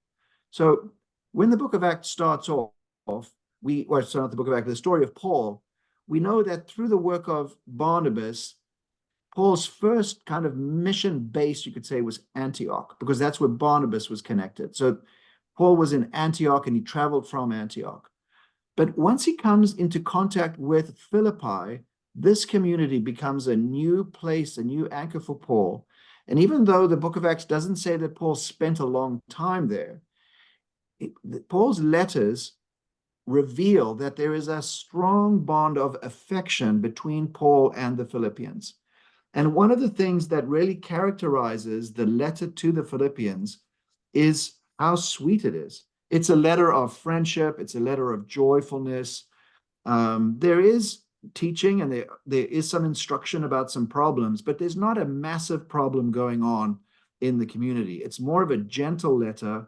So when the book of Acts starts off, sorry, not the book of Acts, the story of Paul, we know that through the work of Barnabas, Paul's first kind of mission base, you could say, was Antioch, because that's where Barnabas was connected. So Paul was in Antioch and he traveled from Antioch. But once he comes into contact with Philippi, this community becomes a new place, a new anchor for Paul. And even though the book of Acts doesn't say that Paul spent a long time there, Paul's letters reveal that there is a strong bond of affection between Paul and the Philippians. And one of the things that really characterizes the letter to the Philippians is how sweet it is. It's a letter of friendship. It's a letter of joyfulness. There is teaching and there is some instruction about some problems, but there's not a massive problem going on in the community. It's more of a gentle letter.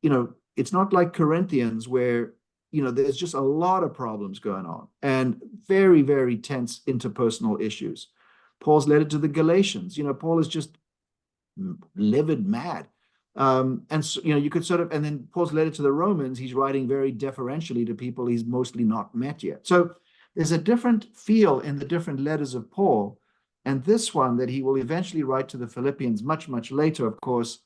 It's not like Corinthians where, there's just a lot of problems going on and very, very tense interpersonal issues. Paul's letter to the Galatians, Paul is just livid mad. And so, you could and then Paul's letter to the Romans, he's writing very deferentially to people he's mostly not met yet. So there's a different feel in the different letters of Paul. And this one that he will eventually write to the Philippians much, much later, of course,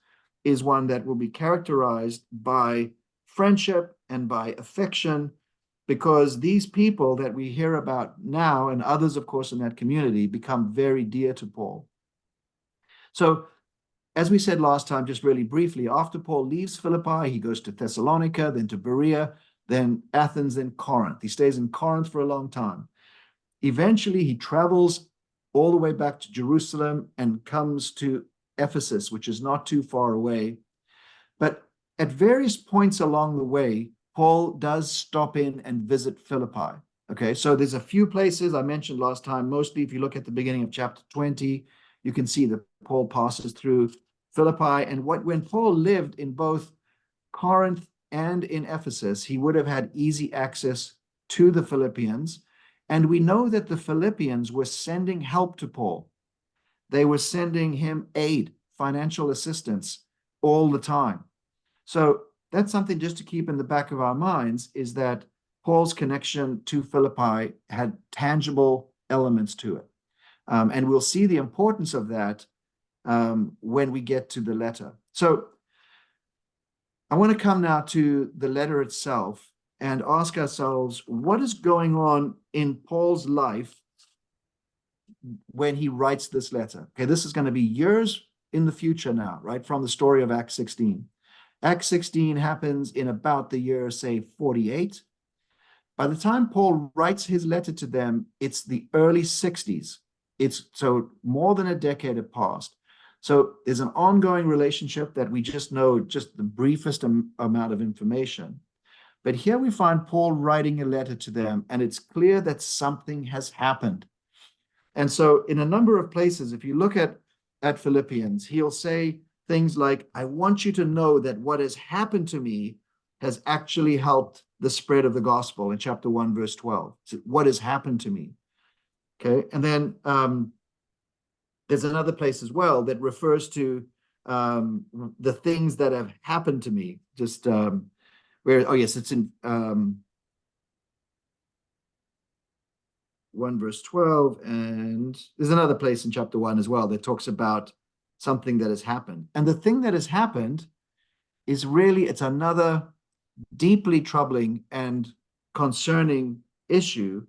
is one that will be characterized by friendship and by affection, because these people that we hear about now and others, of course, in that community become very dear to Paul. So as we said last time, just really briefly, after Paul leaves Philippi, he goes to Thessalonica, then to Berea, then Athens, then Corinth. He stays in Corinth for a long time. Eventually, he travels all the way back to Jerusalem and comes to Ephesus, which is not too far away. But at various points along the way, Paul does stop in and visit Philippi. Okay, so there's a few places I mentioned last time. Mostly, if you look at the beginning of chapter 20, you can see that Paul passes through Philippi. And when Paul lived in both Corinth and in Ephesus, he would have had easy access to the Philippians. And we know that the Philippians were sending help to Paul. They were sending him aid, financial assistance all the time. So that's something just to keep in the back of our minds, is that Paul's connection to Philippi had tangible elements to it. And we'll see the importance of that when we get to the letter. So I want to come now to the letter itself and ask ourselves, what is going on in Paul's life when he writes this letter? Okay, this is going to be years in the future now, right, from the story of Acts 16. Acts 16 happens in about the year, say, 48. By the time Paul writes his letter to them, it's the early 60s. It's so more than a decade had passed. So there's an ongoing relationship that we just know just the briefest amount of information. But here we find Paul writing a letter to them, and it's clear that something has happened. And so in a number of places, if you look at Philippians, he'll say things like, I want you to know that what has happened to me has actually helped the spread of the gospel in chapter 1, verse 12. So what has happened to me? Okay, and then there's another place as well that refers to the things that have happened to me. Just it's in 1 verse 12, and there's another place in chapter 1 as well that talks about something that has happened. And the thing that has happened is really, it's another deeply troubling and concerning issue,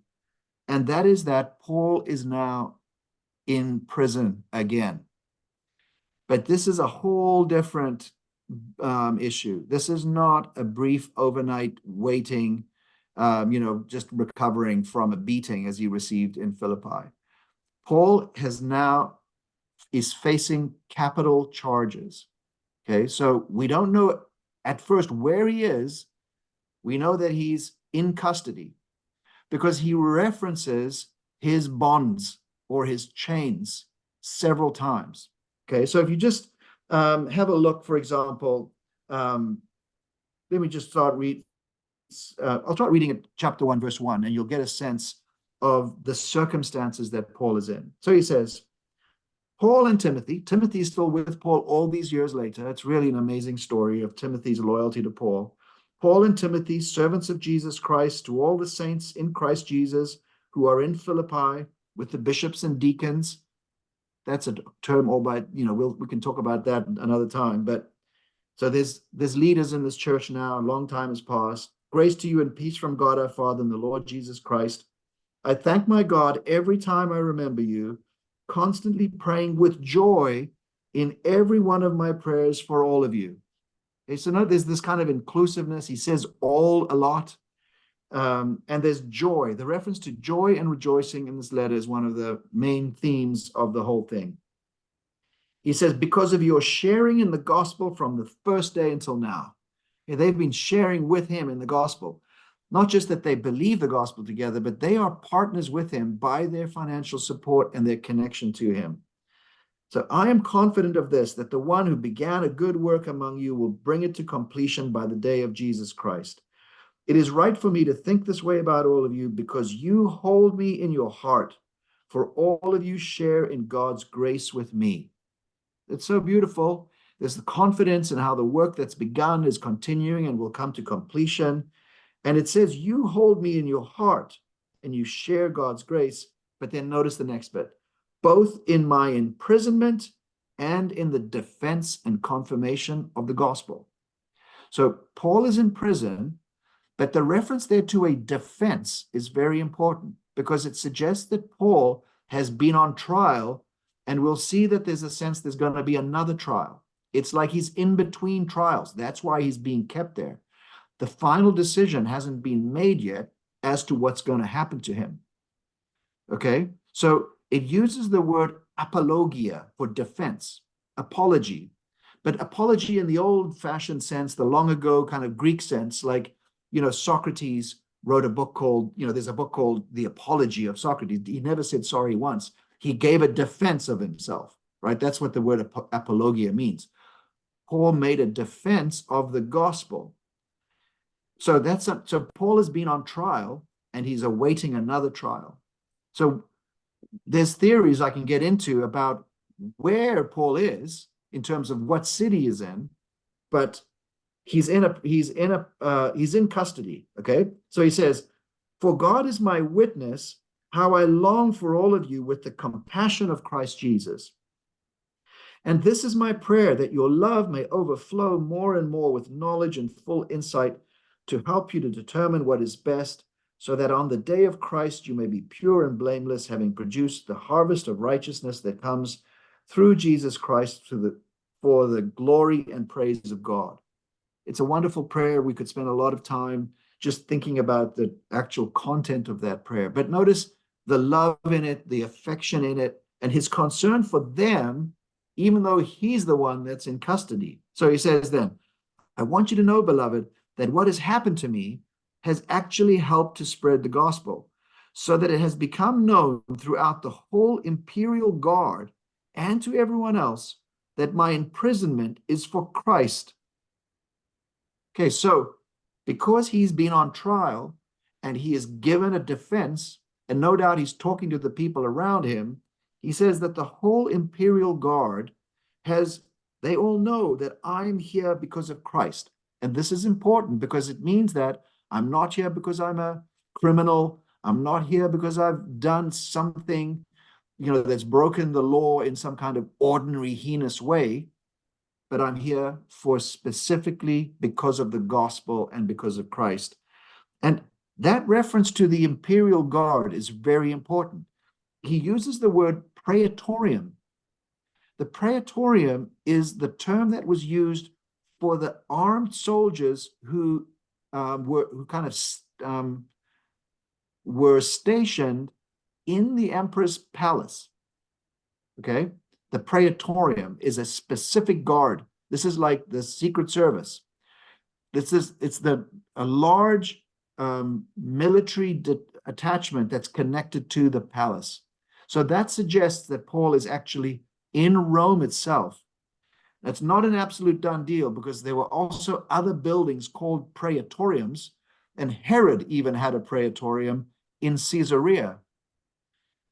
and that is that Paul is now in prison again. But this is a whole different issue. This is not a brief overnight waiting, just recovering from a beating as he received in Philippi. Paul is facing capital charges. Okay, so we don't know at first where he is. We know that he's in custody because he references his bonds or his chains several times. Okay, so if you just have a look, for example, let me just start I'll start reading at chapter 1, verse 1, and you'll get a sense of the circumstances that Paul is in. So he says, Paul and Timothy is still with Paul all these years later. It's really an amazing story of Timothy's loyalty to Paul. Paul and Timothy, servants of Jesus Christ, to all the saints in Christ Jesus who are in Philippi with the bishops and deacons. That's a term all by, we can talk about that another time. But so there's leaders in this church now, a long time has passed. Grace to you and peace from God our Father and the Lord Jesus Christ. I thank my God every time I remember you, constantly praying with joy in every one of my prayers for all of you. Okay, so now there's this kind of inclusiveness. He says all a lot. And there's joy. The reference to joy and rejoicing in this letter is one of the main themes of the whole thing. He says, because of your sharing in the gospel from the first day until now. Okay, they've been sharing with him in the gospel. Not just that they believe the gospel together, but they are partners with him by their financial support and their connection to him. So I am confident of this, that the one who began a good work among you will bring it to completion by the day of Jesus Christ. It is right for me to think this way about all of you because you hold me in your heart, for all of you share in God's grace with me. It's so beautiful. There's the confidence in how the work that's begun is continuing and will come to completion. And it says, you hold me in your heart and you share God's grace. But then notice the next bit, both in my imprisonment and in the defense and confirmation of the gospel. So Paul is in prison, but the reference there to a defense is very important because it suggests that Paul has been on trial, and we'll see that there's a sense there's going to be another trial. It's like he's in between trials. That's why he's being kept there. The final decision hasn't been made yet as to what's going to happen to him. Okay, so it uses the word apologia for defense, apology. But apology in the old-fashioned sense, the long ago kind of Greek sense, like, Socrates wrote a book called, there's a book called The Apology of Socrates. He never said sorry once. He gave a defense of himself, right? That's what the word apologia means. Paul made a defense of the gospel. So Paul has been on trial and he's awaiting another trial. So there's theories I can get into about where Paul is in terms of what city he's in, but he's in custody. Okay, so he says, "For God is my witness, how I long for all of you with the compassion of Christ Jesus. And this is my prayer, that your love may overflow more and more with knowledge and full insight to help you to determine what is best, so that on the day of Christ you may be pure and blameless, having produced the harvest of righteousness that comes through Jesus Christ for the glory and praise of God." It's a wonderful prayer. We could spend a lot of time just thinking about the actual content of that prayer. But notice the love in it, the affection in it, and his concern for them, even though he's the one that's in custody. So he says then, I want you to know, beloved, that what has happened to me has actually helped to spread the gospel, so that it has become known throughout the whole imperial guard and to everyone else that my imprisonment is for Christ. Okay, so because he's been on trial and he is given a defense, and no doubt he's talking to the people around him, he says that the whole imperial guard they all know that I'm here because of Christ. And this is important because it means that I'm not here because I'm a criminal. I'm not here because I've done something, that's broken the law in some kind of ordinary, heinous way. But I'm here for specifically because of the gospel and because of Christ. And that reference to the imperial guard is very important. He uses the word praetorium. The praetorium is the term that was used for the armed soldiers who were stationed in the emperor's palace. Okay, the praetorium is a specific guard. This is like the Secret Service. It's a large military attachment that's connected to the palace. So that suggests that Paul is actually in Rome itself. That's not an absolute done deal, because there were also other buildings called praetoriums, and Herod even had a praetorium in Caesarea.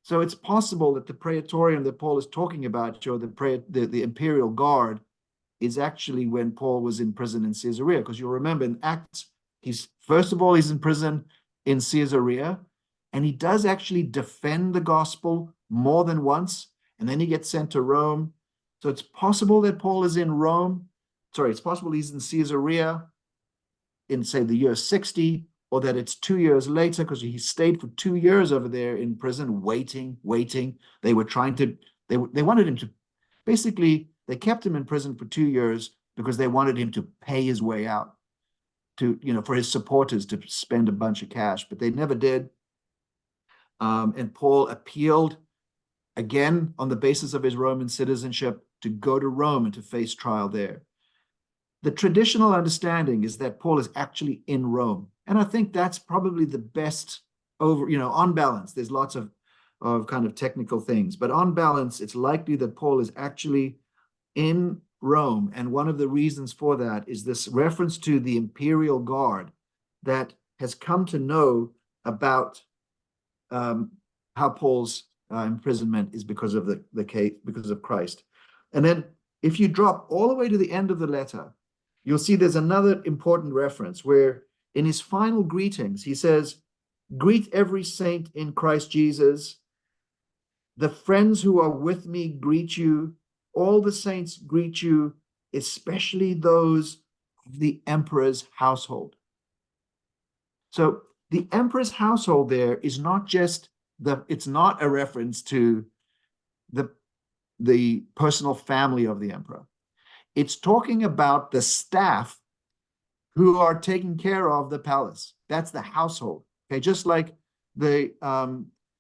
So it's possible that the praetorium that Paul is talking about, or the imperial guard, is actually when Paul was in prison in Caesarea, because you'll remember in Acts First of all, he's in prison in Caesarea, and he does actually defend the gospel more than once, and then he gets sent to Rome. So it's possible that Paul is in Rome. Sorry, it's possible he's in Caesarea in, say, the year 60, or that it's 2 years later, because he stayed for 2 years over there in prison, waiting. They were trying to, they wanted him to, basically, they kept him in prison for 2 years because they wanted him to pay his way out, to, for his supporters to spend a bunch of cash, but they never did. And Paul appealed again on the basis of his Roman citizenship to go to Rome and to face trial there. The traditional understanding is that Paul is actually in Rome. And I think that's probably the best on balance. There's lots of kind of technical things, but on balance, it's likely that Paul is actually in Rome. And one of the reasons for that is this reference to the imperial guard that has come to know about how Paul's imprisonment is because of the case, because of Christ. And then if you drop all the way to the end of the letter, you'll see there's another important reference where in his final greetings, he says, "Greet every saint in Christ Jesus. The friends who are with me greet you. All the saints greet you, especially those of the emperor's household." So the emperor's household there is not just it's not a reference to the personal family of the emperor. It's talking about the staff who are taking care of the palace. That's the household. Okay, just like the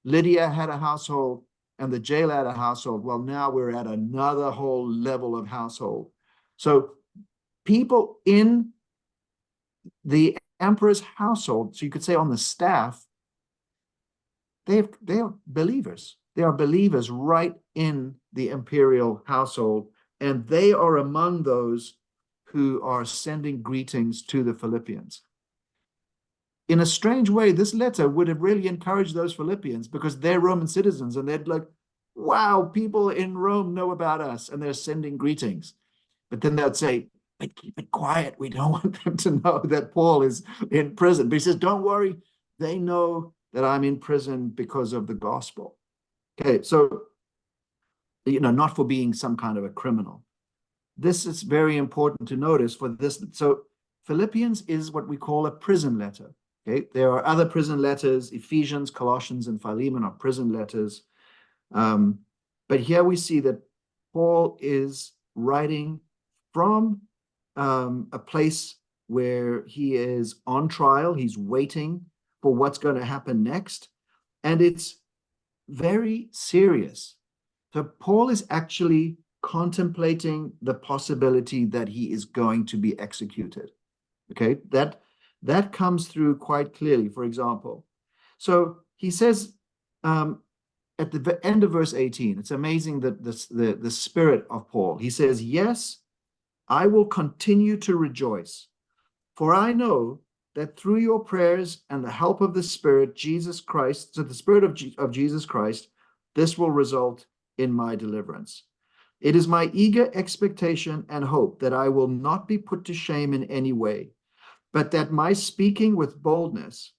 Lydia had a household and the jailer had a household. Well, now we're at another whole level of household. So people in the emperor's household, so you could say on the staff, they are believers. They are believers right in the imperial household, and they are among those who are sending greetings to the Philippians. In a strange way, this letter would have really encouraged those Philippians because they're Roman citizens, and they'd like, wow, people in Rome know about us, and they're sending greetings. But then they'd say, but keep it quiet. We don't want them to know that Paul is in prison. But he says, don't worry. They know that I'm in prison because of the gospel. Okay, so, not for being some kind of a criminal. This is very important to notice for this. So Philippians is what we call a prison letter. Okay, there are other prison letters. Ephesians, Colossians, and Philemon are prison letters. But here we see that Paul is writing from a place where he is on trial. He's waiting for what's going to happen next. And it's very serious. So Paul is actually contemplating the possibility that he is going to be executed. Okay, that comes through quite clearly, for example. So he says at the end of verse 18, it's amazing that the spirit of Paul, he says, "Yes, I will continue to rejoice, for I know that through your prayers and the help of the Spirit, Jesus Christ, so the Spirit of Jesus Christ, this will result in my deliverance. It is my eager expectation and hope that I will not be put to shame in any way, but that by my speaking with boldness,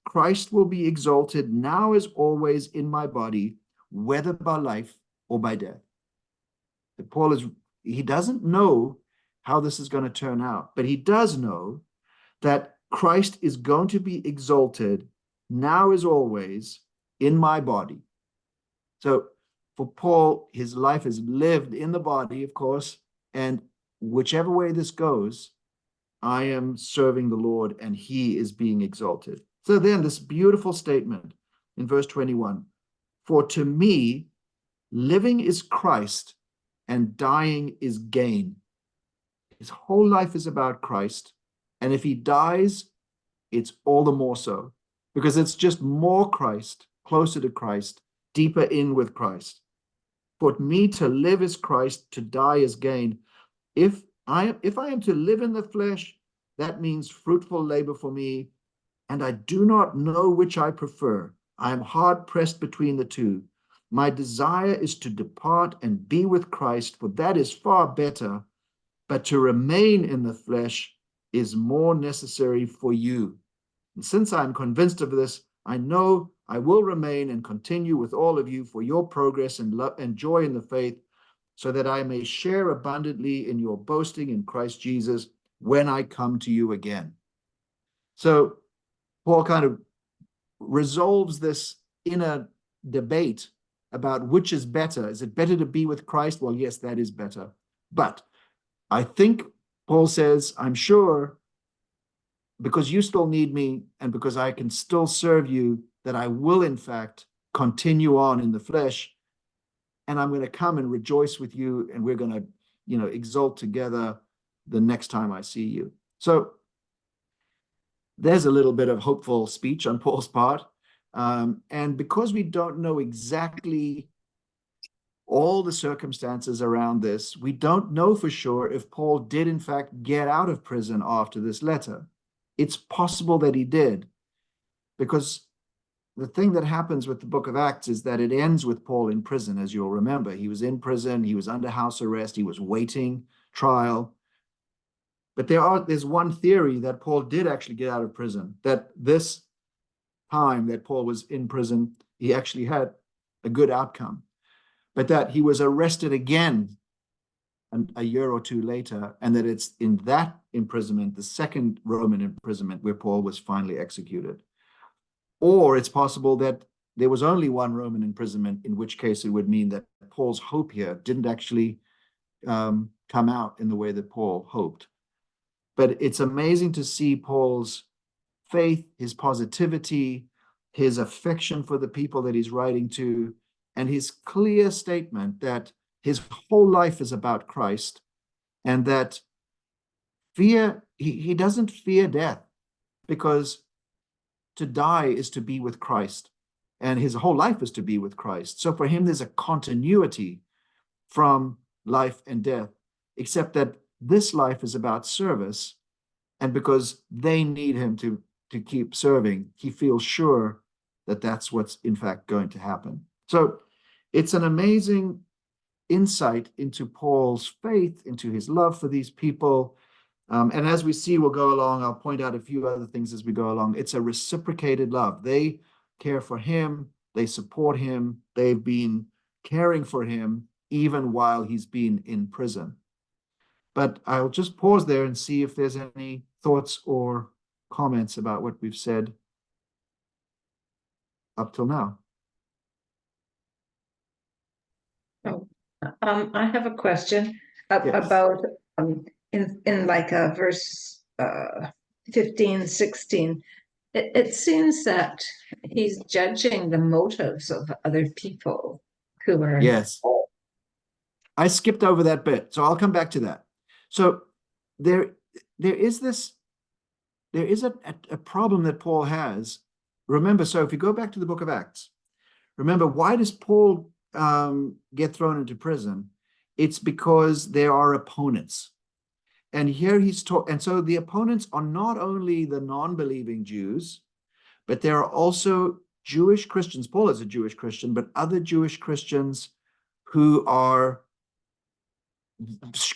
Christ will be exalted now as always in my body, whether by life or by death." That Paul he doesn't know how this is going to turn out, but he does know that Christ is going to be exalted now as always in my body. So for Paul, his life is lived in the body, of course, and whichever way this goes, I am serving the Lord and he is being exalted. So then this beautiful statement in verse 21, "For to me, living is Christ and dying is gain." His whole life is about Christ. And if he dies, it's all the more so, because it's just more Christ, closer to Christ, deeper in with Christ. "For me to live is Christ, to die is gain." If I am to live in the flesh, that means fruitful labor for me, and I do not know which I prefer. I am hard pressed between the two. My desire is to depart and be with Christ, for that is far better. But to remain in the flesh is more necessary for you. And since I am convinced of this, I know I will remain and continue with all of you for your progress and love and joy in the faith, so that I may share abundantly in your boasting in Christ Jesus when I come to you again. So Paul kind of resolves this inner debate about which is better. Is it better to be with Christ? Well, yes, that is better. But I think Paul says, I'm sure, because you still need me and because I can still serve you, that I will in fact continue on in the flesh, and I'm going to come and rejoice with you, and we're going to, exult together the next time I see you. So there's a little bit of hopeful speech on Paul's part. And because we don't know exactly all the circumstances around this, we don't know for sure if Paul did in fact get out of prison after this letter. It's possible that he did, because the thing that happens with the book of Acts is that it ends with Paul in prison, as you'll remember. He was in prison, he was under house arrest, he was waiting trial. But there's one theory that Paul did actually get out of prison, that this time that Paul was in prison, he actually had a good outcome, but that he was arrested again a year or two later, and that it's in that imprisonment, the second Roman imprisonment, where Paul was finally executed. Or it's possible that there was only one Roman imprisonment, in which case it would mean that Paul's hope here didn't actually come out in the way that Paul hoped. But it's amazing to see Paul's faith, his positivity, his affection for the people that he's writing to, and his clear statement that his whole life is about Christ, and that he doesn't fear death, because to die is to be with Christ, and his whole life is to be with Christ. So for him, there's a continuity from life and death, except that this life is about service, and because they need him to keep serving, he feels sure that that's what's in fact going to happen. So it's an amazing insight into Paul's faith, into his love for these people. And as we see, we'll go along, I'll point out a few other things as we go along. It's a reciprocated love. They care for him, they support him, they've been caring for him even while he's been in prison. But I'll just pause there and see if there's any thoughts or comments about what we've said up till now. I have a question Yes. about in like verse 15, 16. It seems that he's judging the motives of other people who are. Yes. I skipped over that bit, so I'll come back to that. So there is a problem that Paul has. Remember, so if you go back to the book of Acts, remember, why does Paul get thrown into prison? It's because there are opponents. And here and so the opponents are not only the non-believing Jews, but there are also Jewish Christians. Paul is a Jewish Christian, but other Jewish Christians who are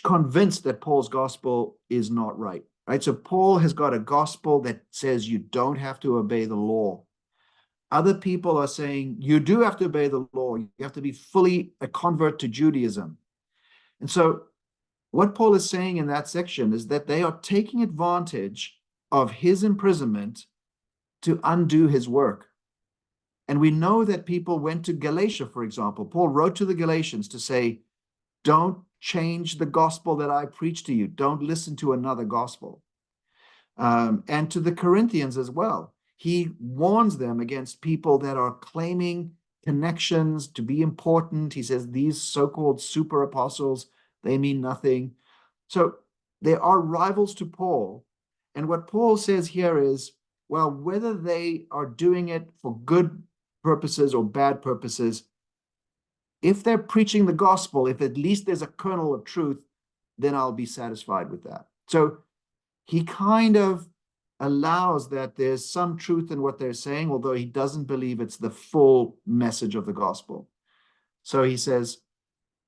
convinced that Paul's gospel is not right. Right? So Paul has got a gospel that says you don't have to obey the law. Other people are saying you do have to obey the law. You have to be fully a convert to Judaism. And so what Paul is saying in that section is that they are taking advantage of his imprisonment to undo his work. And we know that people went to Galatia, for example. Paul wrote to the Galatians to say, don't change the gospel that I preach to you. Don't listen to another gospel. And to the Corinthians as well. He warns them against people that are claiming connections to be important. He says these so-called super apostles, they mean nothing. So there are rivals to Paul. And what Paul says here is, well, whether they are doing it for good purposes or bad purposes, if they're preaching the gospel, if at least there's a kernel of truth, then I'll be satisfied with that. So he kind of allows that there's some truth in what they're saying, although he doesn't believe it's the full message of the gospel. So he says,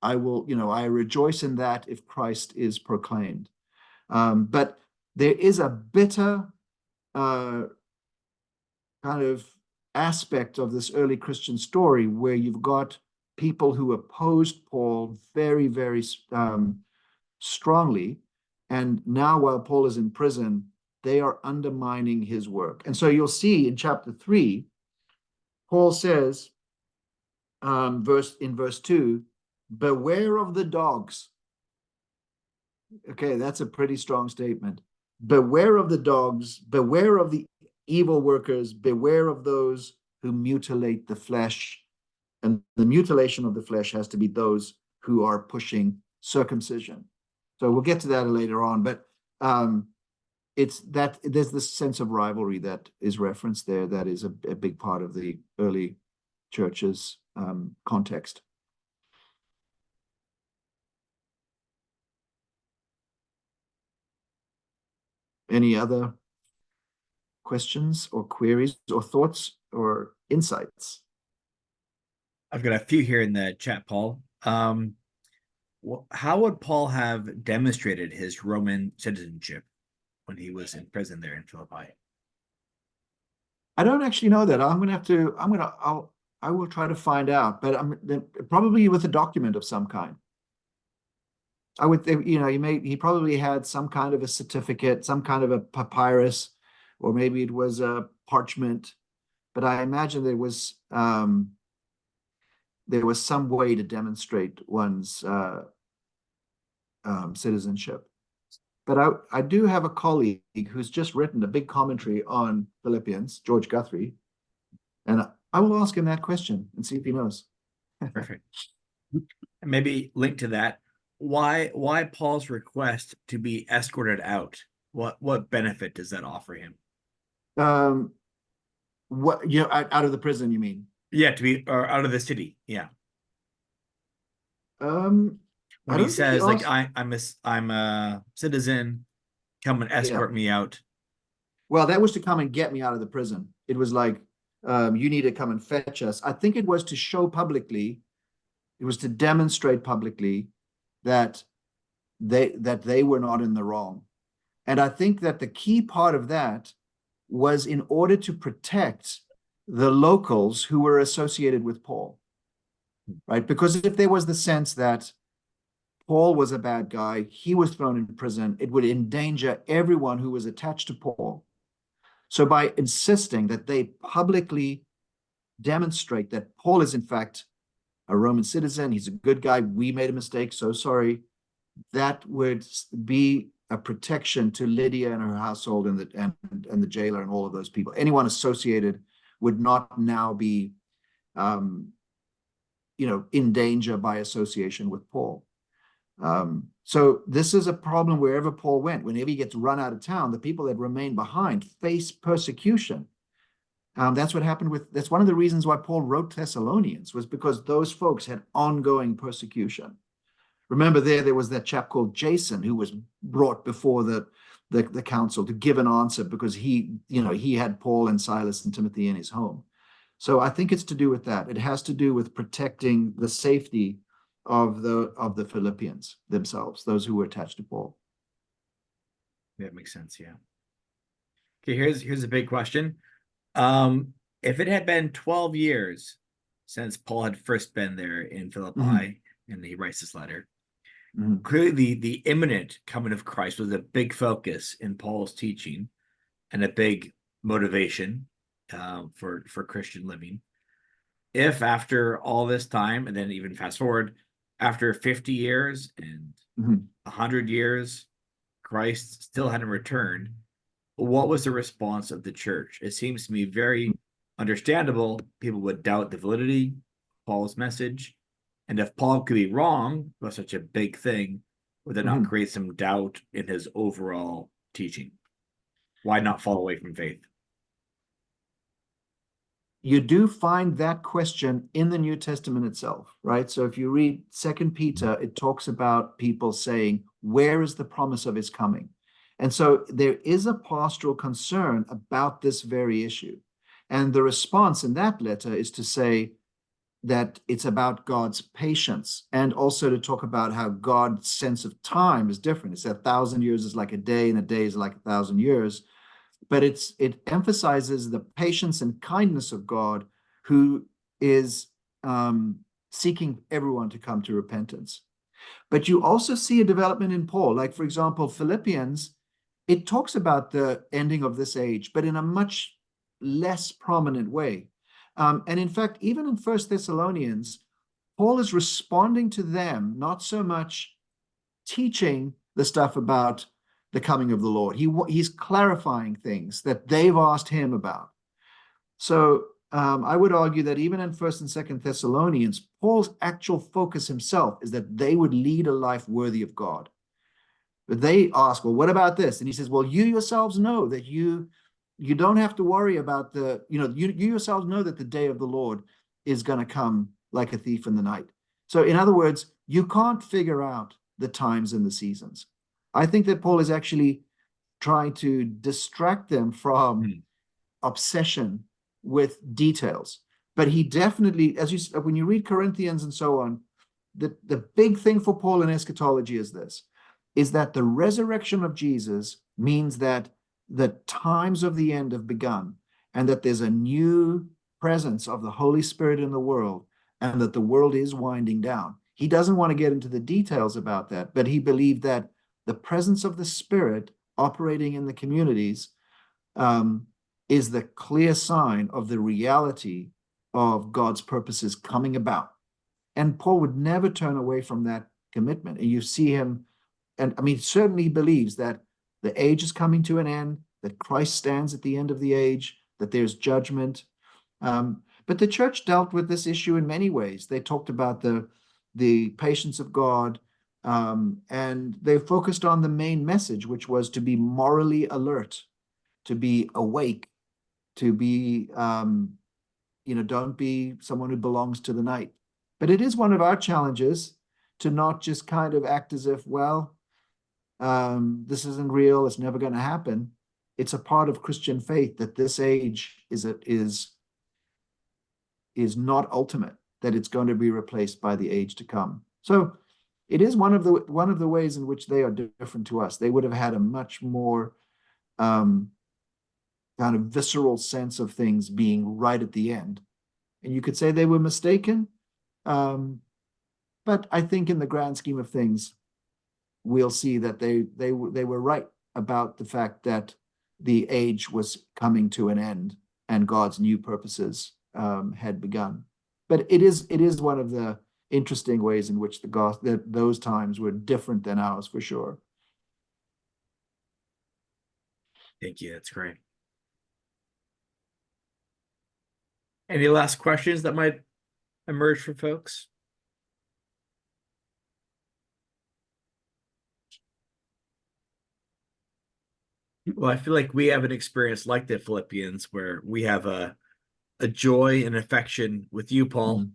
I rejoice in that if Christ is proclaimed. But there is a bitter kind of aspect of this early Christian story where you've got people who opposed Paul very, very strongly. And now, while Paul is in prison, they are undermining his work. And so you'll see in chapter 3, Paul says, in verse 2, beware of the dogs. Okay, that's a pretty strong statement. Beware of the dogs, beware of the evil workers, beware of those who mutilate the flesh. And the mutilation of the flesh has to be those who are pushing circumcision. So we'll get to that later on, but it's that there's this sense of rivalry that is referenced there that is a big part of the early church's context. Any other questions or queries or thoughts or insights? I've got a few here in the chat, Paul. How would Paul have demonstrated his Roman citizenship when he was in prison there in Philippi? I don't actually know that. I will try to find out, but probably with a document of some kind. I would think, he probably had some kind of a certificate, some kind of a papyrus, or maybe it was a parchment. But I imagine there was some way to demonstrate one's citizenship. But I do have a colleague who's just written a big commentary on Philippians, George Guthrie, and I will ask him that question and see if he knows. Perfect. And maybe link to that. Why Paul's request to be escorted out? What benefit does that offer him? Out of the prison, you mean? Yeah, to be or out of the city. Yeah. When he says like I'm a citizen, come and escort me out. Well, that was to come and get me out of the prison. It was like you need to come and fetch us. I think it was to show publicly, it was to demonstrate publicly that they were not in the wrong. And I think that the key part of that was in order to protect the locals who were associated with Paul, right? Because if there was the sense that Paul was a bad guy, he was thrown in prison, it would endanger everyone who was attached to Paul. So by insisting that they publicly demonstrate that Paul is in fact a Roman citizen, he's a good guy, we made a mistake, so sorry, that would be a protection to Lydia and her household and the jailer and all of those people. Anyone associated would not now be in danger by association with Paul. So this is a problem wherever Paul went. Whenever he gets run out of town, the people that remain behind face persecution. That's what happened that's one of the reasons why Paul wrote Thessalonians, was because those folks had ongoing persecution. Remember there was that chap called Jason who was brought before the council to give an answer because he had Paul and Silas and Timothy in his home. So I think it's to do with that. It has to do with protecting the safety of the Philippians themselves, those who were attached to Paul. That makes sense, yeah. Okay, here's a big question. If it had been 12 years since Paul had first been there in Philippi, and he writes this letter, clearly the imminent coming of Christ was a big focus in Paul's teaching and a big motivation for Christian living. If after all this time, and then even fast forward, after 50 years and 100 years, Christ still hadn't returned, what was the response of the church? It seems to me very understandable. People would doubt the validity of Paul's message. And if Paul could be wrong about such a big thing, would that not create some doubt in his overall teaching? Why not fall away from faith? You do find that question in the New Testament itself, right? So if you read 2 Peter, it talks about people saying, where is the promise of his coming? And so there is a pastoral concern about this very issue. And the response in that letter is to say, that it's about God's patience, and also to talk about how God's sense of time is different. It's 1,000 years is like a day, and a day is like 1,000 years. But it emphasizes the patience and kindness of God, who is seeking everyone to come to repentance. But you also see a development in Paul. Like, for example, Philippians, it talks about the ending of this age, but in a much less prominent way. And in fact, even in 1 Thessalonians, Paul is responding to them, not so much teaching the stuff about the coming of the Lord. He's clarifying things that they've asked him about. So I would argue that even in 1 and 2 Thessalonians, Paul's actual focus himself is that they would lead a life worthy of God. But they ask, well, what about this? And he says, well, you yourselves know that you don't have to worry about you yourselves know that the day of the Lord is going to come like a thief in the night. So in other words, you can't figure out the times and the seasons. I think that Paul is actually trying to distract them from obsession with details. But he definitely, when you read Corinthians and so on, the big thing for Paul in eschatology is this, is that the resurrection of Jesus means that the times of the end have begun, and that there's a new presence of the Holy Spirit in the world, and that the world is winding down. He doesn't want to get into the details about that, but he believed that the presence of the Spirit operating in the communities is the clear sign of the reality of God's purposes coming about. And Paul would never turn away from that commitment. And you see him, and I mean, certainly he believes that the age is coming to an end, that Christ stands at the end of the age, that there's judgment. But the church dealt with this issue in many ways. They talked about the patience of God, and they focused on the main message, which was to be morally alert, to be awake, to be, don't be someone who belongs to the night. But it is one of our challenges to not just kind of act as if, well, this isn't real, it's never going to happen. It's a part of Christian faith that this age is not ultimate, that it's going to be replaced by the age to come. So it is one of the ways in which they are different to us. They would have had a much more kind of visceral sense of things being right at the end. And you could say they were mistaken, but I think in the grand scheme of things, we'll see that they were right about the fact that the age was coming to an end and God's new purposes had begun. But it is one of the interesting ways in which those times were different than ours, for sure. Thank you. That's great. Any last questions that might emerge for folks? Well, I feel like we have an experience like the Philippians where we have a joy and affection with you, Paul.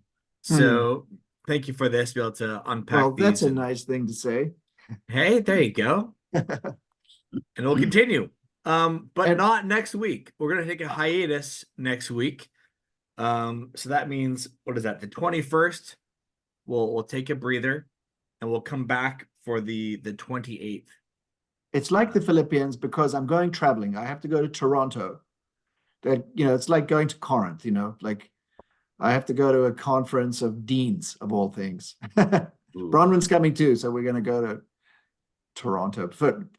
So thank you for this, be able to unpack well, these. That's a nice thing to say. Hey, there you go. And we'll continue. But not next week. We're going to take a hiatus next week. So that means, what is that? The 21st, we'll take a breather and we'll come back for the 28th. It's like the Philippians because I'm going traveling. I have to go to Toronto. It's like going to Corinth, like I have to go to a conference of deans of all things. Bronwyn's coming too, so we're going to go to Toronto.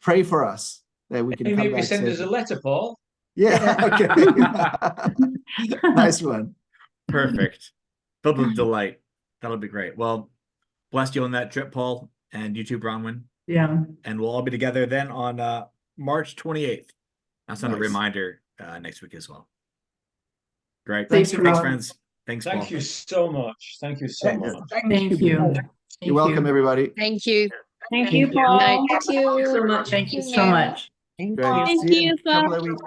Pray for us that we can come maybe back send safely. us a letter, Paul. Yeah, okay. Nice one. Perfect. Filled with delight. That'll be great. Well, bless you on that trip, Paul, and you too, Bronwyn. Yeah. And we'll all be together then on March 28th. That's not a Nice. reminder next week as well. Great. Thanks, Thanks, Rob. friends. Thanks, Paul. Thank you so much. Thank you so much. Thank you. You're welcome, everybody. Thank you. Thank you, Paul. Thank Thank you so much. Thank you so much. Thank Great. you. See you in a couple of weeks.